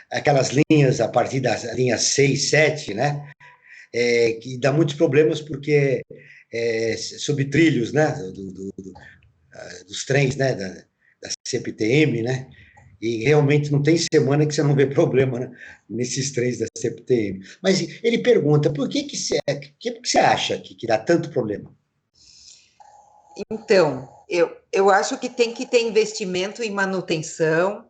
aquelas linhas, a partir da linha 6, 7, né? Que dá muitos problemas porque sob trilhos, né? Dos trens, né? Da CPTM, né? E realmente não tem semana que você não vê problema, né, nesses trens da CPTM. Mas ele pergunta, por que você acha que dá tanto problema? Então, eu acho que tem que ter investimento em manutenção,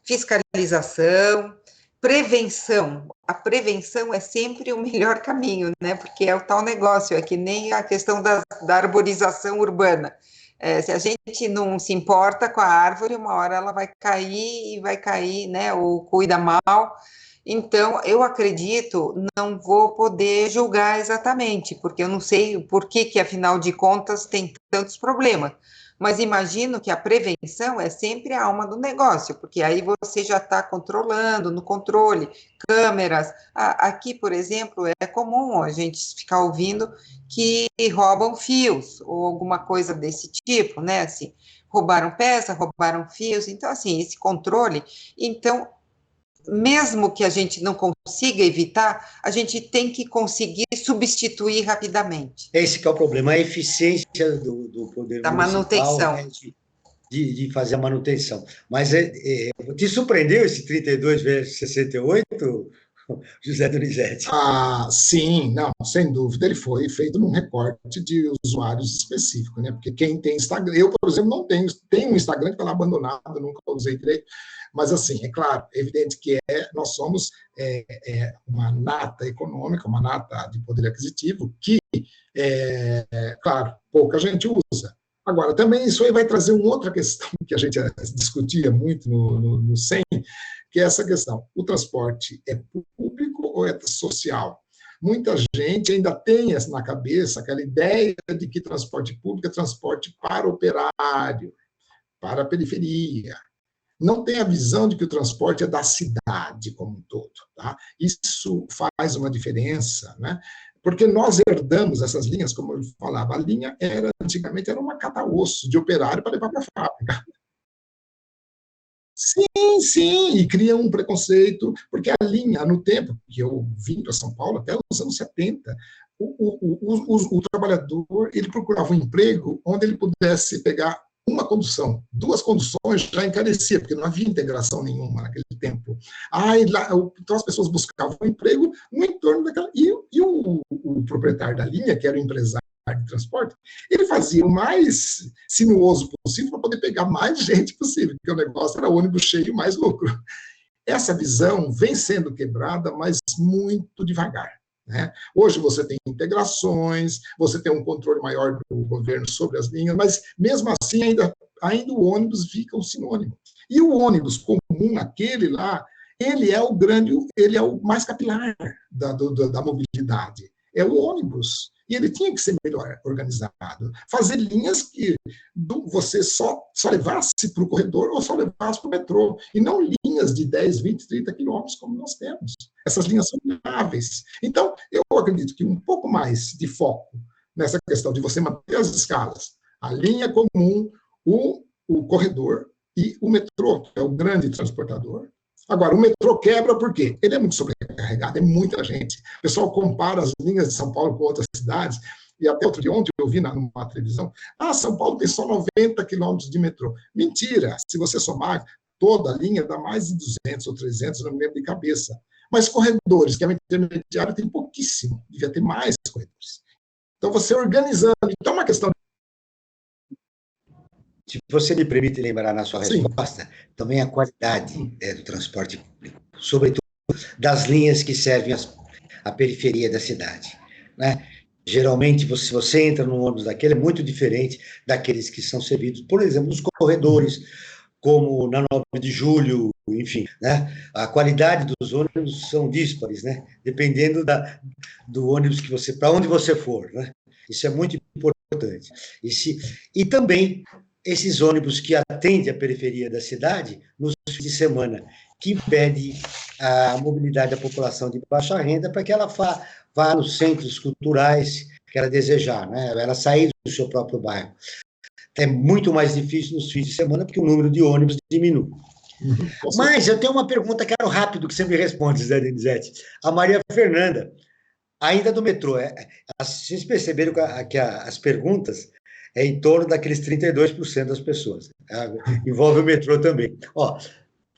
fiscalização, prevenção. A prevenção é sempre o melhor caminho, né? Porque é o tal negócio, é que nem a questão da arborização urbana. Se a gente não se importa com a árvore, uma hora ela vai cair e vai cair, né? Ou cuida mal. Então, eu acredito, não vou poder julgar exatamente, porque eu não sei por que, afinal de contas, tem tantos problemas. Mas imagino que a prevenção é sempre a alma do negócio, porque aí você já está controlando, no controle, câmeras. Aqui, por exemplo, é comum a gente ficar ouvindo que roubam fios, ou alguma coisa desse tipo, né? Assim, roubaram peça, roubaram fios. Então, assim, esse controle. Então, mesmo que a gente não consiga evitar, a gente tem que conseguir substituir rapidamente. Esse que é o problema, a eficiência do poder da municipal, manutenção. né, de fazer a manutenção. Mas te surpreendeu esse 32 vezes 68, José Donizete? Sim, não, sem dúvida, ele foi feito num recorte de usuários específico, né? Porque quem tem Instagram, eu, por exemplo, não tenho um Instagram que está lá abandonado, nunca usei direito, mas, assim, é claro, é evidente que nós somos uma nata econômica, uma nata de poder aquisitivo que, claro, pouca gente usa. Agora, também isso aí vai trazer uma outra questão que a gente discutia muito no SEM, que é essa questão: o transporte é público ou é social? Muita gente ainda tem na cabeça aquela ideia de que transporte público é transporte para operário, para a periferia. Não tem a visão de que o transporte é da cidade como um todo. Tá? Isso faz uma diferença, né? Porque nós herdamos essas linhas, como eu falava, a linha antigamente era uma cata-osso de operário para levar para a fábrica. Sim, e cria um preconceito, porque a linha, no tempo que eu vim para São Paulo, até os anos 70, o trabalhador ele procurava um emprego onde ele pudesse pegar uma condução, 2 conduções já encarecia, porque não havia integração nenhuma naquele tempo. Então as pessoas buscavam um emprego no entorno daquela... E o proprietário da linha, que era o empresário de transporte, ele fazia o mais sinuoso possível para poder pegar mais gente possível, porque o negócio era ônibus cheio, mais lucro. Essa visão vem sendo quebrada, mas muito devagar. Né? Hoje você tem integrações, você tem um controle maior do governo sobre as linhas, mas mesmo assim ainda o ônibus fica um sinônimo. E o ônibus comum, aquele lá, ele é o mais capilar da mobilidade. É o ônibus. E ele tinha que ser melhor organizado. Fazer linhas que você só levasse para o corredor ou só levasse para o metrô. E não linhas de 10, 20, 30 quilômetros como nós temos. Essas linhas são viáveis. Então, eu acredito que um pouco mais de foco nessa questão de você manter as escalas, a linha comum, o corredor e o metrô, que é o grande transportador. Agora, o metrô quebra por quê? Ele é muito sobrecarregado, é muita gente. O pessoal compara as linhas de São Paulo com outras cidades, e até outro dia, ontem eu vi numa televisão, São Paulo tem só 90 quilômetros de metrô. Mentira! Se você somar, toda a linha dá mais de 200 ou 300, não me lembro de cabeça. Mas corredores, que é um intermediário, tem pouquíssimo, devia ter mais corredores. Então, você organizando, então é uma questão... Se você me permite lembrar na sua resposta, sim, também a qualidade do transporte público, sobretudo das linhas que servem à periferia da cidade. Né? Geralmente, se você entra num ônibus daquele, é muito diferente daqueles que são servidos, por exemplo, nos corredores, como na 9 de Julho, enfim. Né? A qualidade dos ônibus são díspares, né? Dependendo do ônibus que você... para onde você for. Né? Isso é muito importante. E também... esses ônibus que atendem a periferia da cidade nos fins de semana, que impede a mobilidade da população de baixa renda para que ela vá nos centros culturais que ela desejar, né? Ela sair do seu próprio bairro. É muito mais difícil nos fins de semana porque o número de ônibus diminui. Mas eu tenho uma pergunta, quero rápido que você me responde, Zé Donizete. A Maria Fernanda, ainda do metrô, vocês perceberam que as perguntas é em torno daqueles 32% das pessoas. Envolve o metrô também.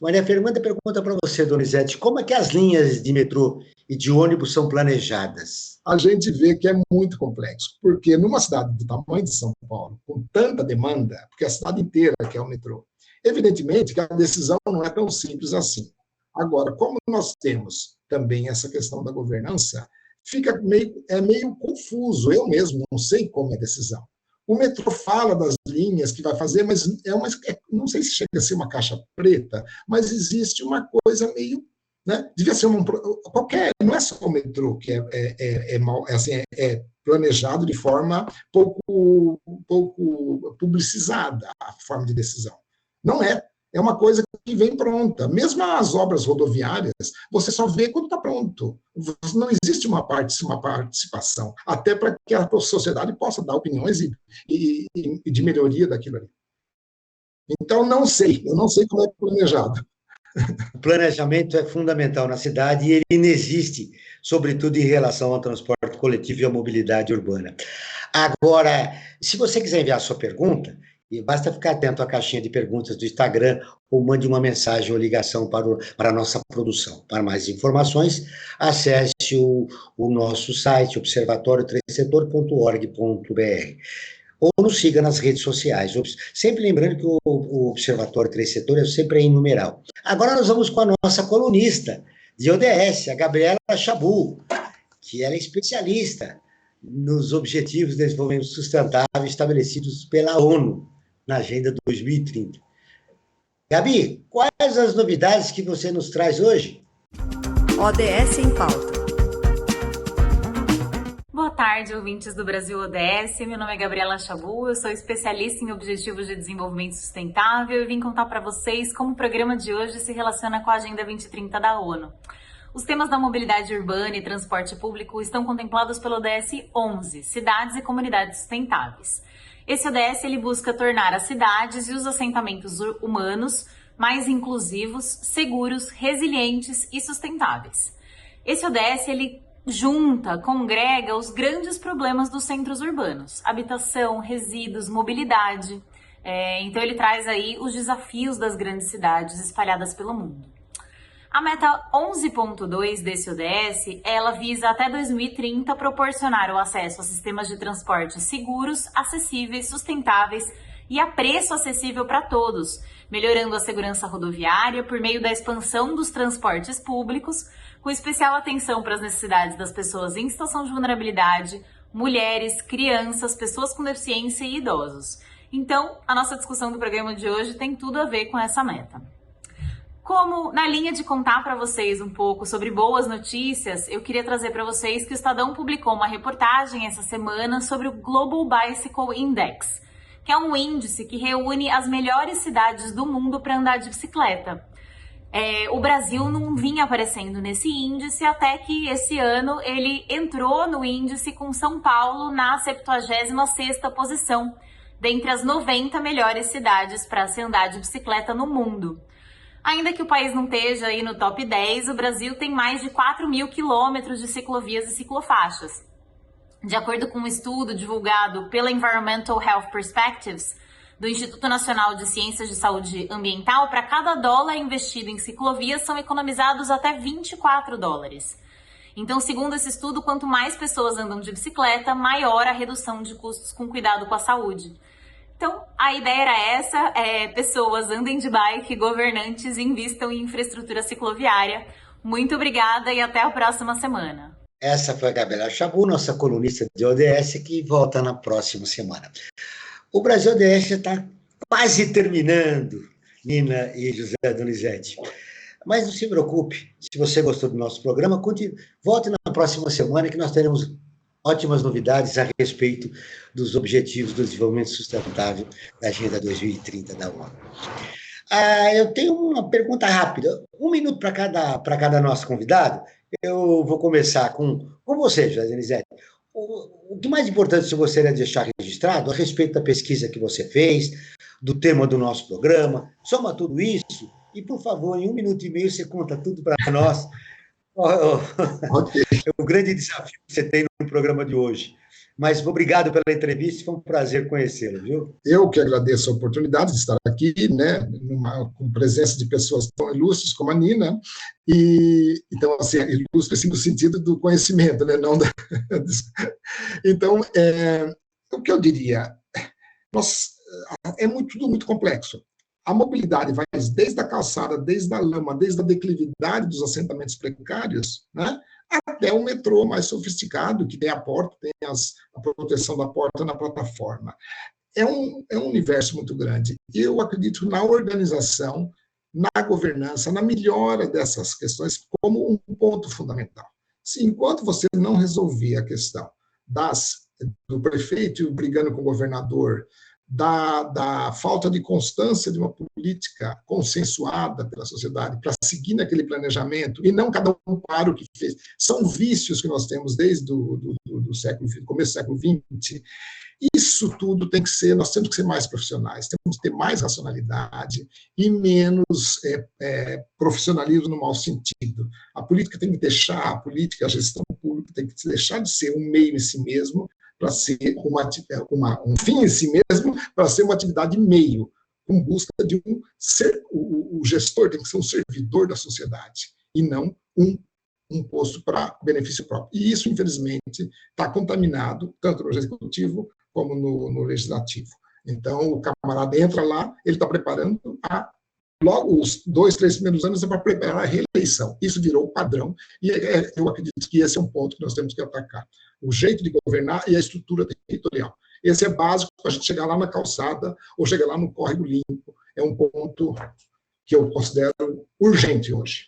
Maria Fernanda pergunta para você, Donizete, como é que as linhas de metrô e de ônibus são planejadas? A gente vê que é muito complexo, porque numa cidade do tamanho de São Paulo, com tanta demanda, porque a cidade inteira quer o metrô, evidentemente que a decisão não é tão simples assim. Agora, como nós temos também essa questão da governança, fica meio confuso. Eu mesmo não sei como é a decisão. O metrô fala das linhas que vai fazer, mas não sei se chega a ser uma caixa preta, mas existe uma coisa meio, né? Devia ser qualquer, não é só o metrô que é planejado de forma pouco publicizada a forma de decisão. Não é. É uma coisa que vem pronta. Mesmo as obras rodoviárias, você só vê quando está pronto. Não existe uma participação, até para que a sociedade possa dar opiniões e de melhoria daquilo ali. Então, eu não sei como é planejado. O planejamento é fundamental na cidade e ele inexiste, sobretudo em relação ao transporte coletivo e à mobilidade urbana. Agora, se você quiser enviar a sua pergunta, basta ficar atento à caixinha de perguntas do Instagram ou mande uma mensagem ou ligação para a nossa produção. Para mais informações, acesse o nosso site, observatoriotrêssetor.org.br, ou nos siga nas redes sociais. Sempre lembrando que o Observatório Três Setor é sempre em numeral. Agora nós vamos com a nossa colunista de ODS, a Gabriela Chabu, que ela é especialista nos Objetivos de Desenvolvimento Sustentável estabelecidos pela ONU na Agenda 2030. Gabi, quais as novidades que você nos traz hoje? ODS em Pauta. Boa tarde, ouvintes do Brasil ODS. Meu nome é Gabriela Chabu, eu sou especialista em Objetivos de Desenvolvimento Sustentável e vim contar para vocês como o programa de hoje se relaciona com a Agenda 2030 da ONU. Os temas da mobilidade urbana e transporte público estão contemplados pelo ODS 11, Cidades e Comunidades Sustentáveis. Esse ODS ele busca tornar as cidades e os assentamentos humanos mais inclusivos, seguros, resilientes e sustentáveis. Esse ODS ele congrega os grandes problemas dos centros urbanos, habitação, resíduos, mobilidade. Então ele traz aí os desafios das grandes cidades espalhadas pelo mundo. A meta 11.2 desse ODS, ela visa até 2030 proporcionar o acesso a sistemas de transporte seguros, acessíveis, sustentáveis e a preço acessível para todos, melhorando a segurança rodoviária por meio da expansão dos transportes públicos, com especial atenção para as necessidades das pessoas em situação de vulnerabilidade, mulheres, crianças, pessoas com deficiência e idosos. Então, a nossa discussão do programa de hoje tem tudo a ver com essa meta. Como na linha de contar para vocês um pouco sobre boas notícias, eu queria trazer para vocês que o Estadão publicou uma reportagem essa semana sobre o Global Bicycle Index, que é um índice que reúne as melhores cidades do mundo para andar de bicicleta. O Brasil não vinha aparecendo nesse índice até que esse ano ele entrou no índice com São Paulo na 76ª posição, dentre as 90 melhores cidades para se andar de bicicleta no mundo. Ainda que o país não esteja aí no top 10, o Brasil tem mais de 4.000 quilômetros de ciclovias e ciclofaixas. De acordo com um estudo divulgado pela Environmental Health Perspectives, do Instituto Nacional de Ciências de Saúde Ambiental, para cada dólar investido em ciclovias são economizados até 24 dólares. Então, segundo esse estudo, quanto mais pessoas andam de bicicleta, maior a redução de custos com cuidado com a saúde. Então, a ideia era essa, pessoas andem de bike, governantes invistam em infraestrutura cicloviária. Muito obrigada e até a próxima semana. Essa foi a Gabriela Chabu, nossa colunista de ODS, que volta na próxima semana. O Brasil ODS já está quase terminando, Nina e José Donizete. Mas não se preocupe, se você gostou do nosso programa, volte na próxima semana que nós teremos ótimas novidades a respeito dos Objetivos do Desenvolvimento Sustentável da Agenda 2030 da ONU. Eu tenho uma pergunta rápida, 1 minuto para cada nosso convidado. Eu vou começar com você, José Donizete. O que mais importante você gostaria de deixar registrado a respeito da pesquisa que você fez, do tema do nosso programa, soma tudo isso e, por favor, em 1 minuto e meio você conta tudo para nós. Okay. É o grande desafio que você tem no programa de hoje. Mas obrigado pela entrevista, foi um prazer conhecê-lo, viu? Eu que agradeço a oportunidade de estar aqui, né, com presença de pessoas tão ilustres como a Nina, e então, assim, ilustre assim, no sentido do conhecimento, né, não da... Então, o que eu diria, tudo muito complexo. A mobilidade vai desde a calçada, desde a lama, desde a declividade dos assentamentos precários, né, até o metrô mais sofisticado, que tem a porta, tem a proteção da porta na plataforma. É um universo muito grande. Eu acredito na organização, na governança, na melhora dessas questões como um ponto fundamental. Se enquanto você não resolver a questão do prefeito brigando com o governador, da falta de constância de uma política consensuada pela sociedade para seguir naquele planejamento, e não cada um para o que fez. São vícios que nós temos desde do começo do século XX. Isso tudo tem que ser, nós temos que ser mais profissionais, temos que ter mais racionalidade e menos profissionalismo no mau sentido. A política tem que deixar, a gestão pública tem que deixar de ser um meio em si mesmo, para ser um fim em si mesmo, para ser uma atividade meio, com busca de o gestor tem que ser um servidor da sociedade, e não um posto para benefício próprio. E isso, infelizmente, está contaminado, tanto no executivo como no legislativo. Então, o camarada entra lá, ele está preparando logo os 2, 3 primeiros anos é para preparar a reeleição. Isso virou o padrão, e eu acredito que esse é um ponto que nós temos que atacar. O jeito de governar e a estrutura territorial. Esse é básico para a gente chegar lá na calçada ou chegar lá no córrego limpo. É um ponto que eu considero urgente hoje.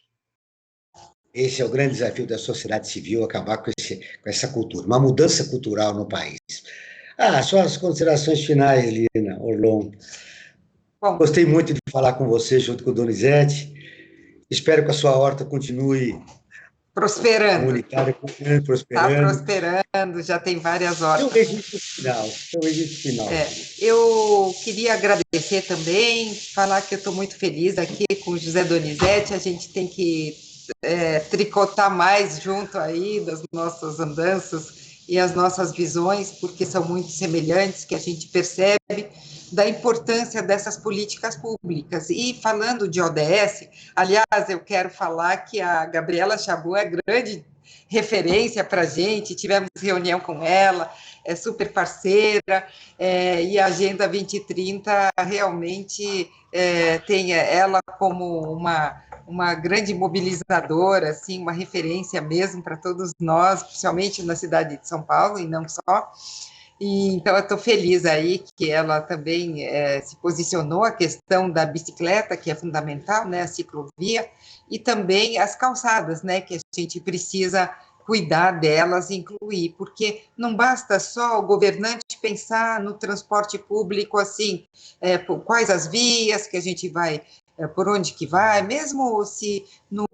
Esse é o grande desafio da sociedade civil, acabar com essa cultura, uma mudança cultural no país. Suas considerações finais, Helena Orlon. Bom, gostei muito de falar com você junto com o Donizete. Espero que a sua horta continue prosperando. Prosperando. Está prosperando, já tem várias hortas. E o registro final. Eu queria agradecer também, falar que eu estou muito feliz aqui com o José Donizete. A gente tem que tricotar mais junto aí das nossas andanças e as nossas visões, porque são muito semelhantes, que a gente percebe da importância dessas políticas públicas. E falando de ODS, aliás, eu quero falar que a Gabriela Chabot é grande referência para a gente, tivemos reunião com ela, é super parceira, e a Agenda 2030 realmente tem ela como uma grande mobilizadora, assim, uma referência mesmo para todos nós, principalmente na cidade de São Paulo, e não só. E, então, eu estou feliz aí que ela também se posicionou a questão da bicicleta, que é fundamental, né, a ciclovia, e também as calçadas, né, que a gente precisa cuidar delas e incluir, porque não basta só o governante pensar no transporte público, assim, quais as vias que a gente vai, por onde que vai, mesmo se no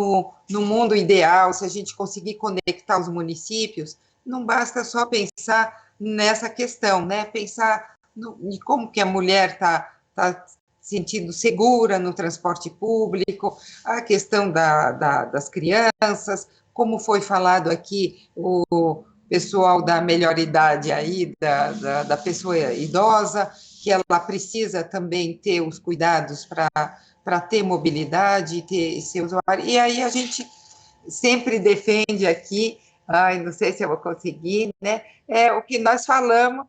mundo ideal, se a gente conseguir conectar os municípios, não basta só pensar nessa questão, né? Pensar em como que a mulher está se sentindo segura no transporte público, a questão das crianças, como foi falado aqui, o pessoal da melhor idade aí, da pessoa idosa, que ela precisa também ter os cuidados para ter mobilidade, ter ser usuário. E aí a gente sempre defende aqui, não sei se eu vou conseguir, né? O que nós falamos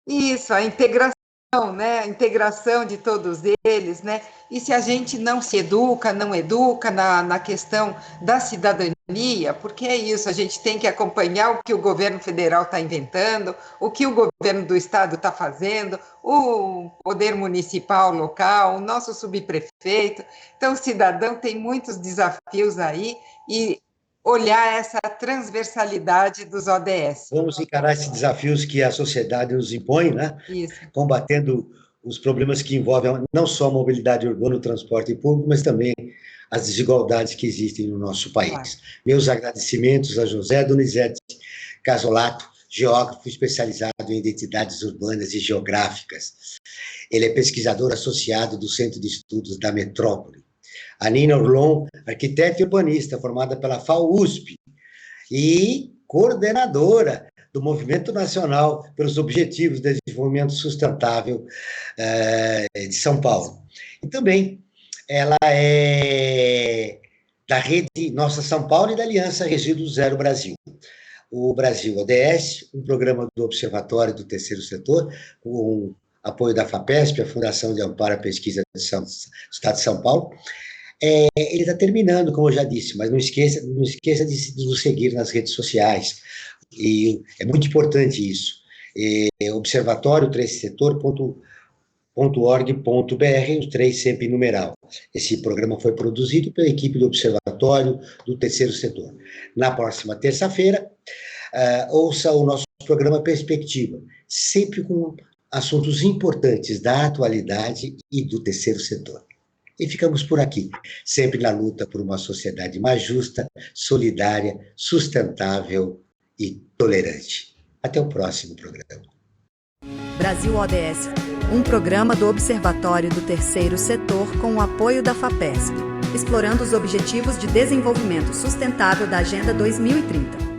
isso, a integração, né? A integração de todos eles, né? E se a gente não se educa, não educa na questão da cidadania, porque é isso, a gente tem que acompanhar o que o governo federal está inventando, o que o governo do estado está fazendo, o poder municipal local, o nosso subprefeito. Então, o cidadão tem muitos desafios aí e olhar essa transversalidade dos ODS. Vamos encarar esses desafios que a sociedade nos impõe, né? Isso. Combatendo os problemas que envolvem não só a mobilidade urbana, o transporte público, mas também as desigualdades que existem no nosso país. Claro. Meus agradecimentos a José Donizete Casolato, geógrafo especializado em identidades urbanas e geográficas. Ele é pesquisador associado do Centro de Estudos da Metrópole. A Nina Orlon, arquiteta e urbanista, formada pela FAUSP, e coordenadora do Movimento Nacional pelos Objetivos de Desenvolvimento Sustentável de São Paulo. E também ela é da Rede Nossa São Paulo e da Aliança Resíduo Zero Brasil. O Brasil ODS, um programa do Observatório do Terceiro Setor, com apoio da FAPESP, a Fundação de Amparo à Pesquisa do Estado de São Paulo, Ele está terminando, como eu já disse, mas não esqueça de nos seguir nas redes sociais. E é muito importante isso. observatório3setor.org.br, os 3 sempre em numeral. Esse programa foi produzido pela equipe do Observatório do Terceiro Setor. Na próxima terça-feira, ouça o nosso programa Perspectiva, sempre com assuntos importantes da atualidade e do terceiro setor. E ficamos por aqui, sempre na luta por uma sociedade mais justa, solidária, sustentável e tolerante. Até o próximo programa. Brasil ODS, um programa do Observatório do Terceiro Setor com o apoio da FAPESP, explorando os Objetivos de Desenvolvimento Sustentável da Agenda 2030.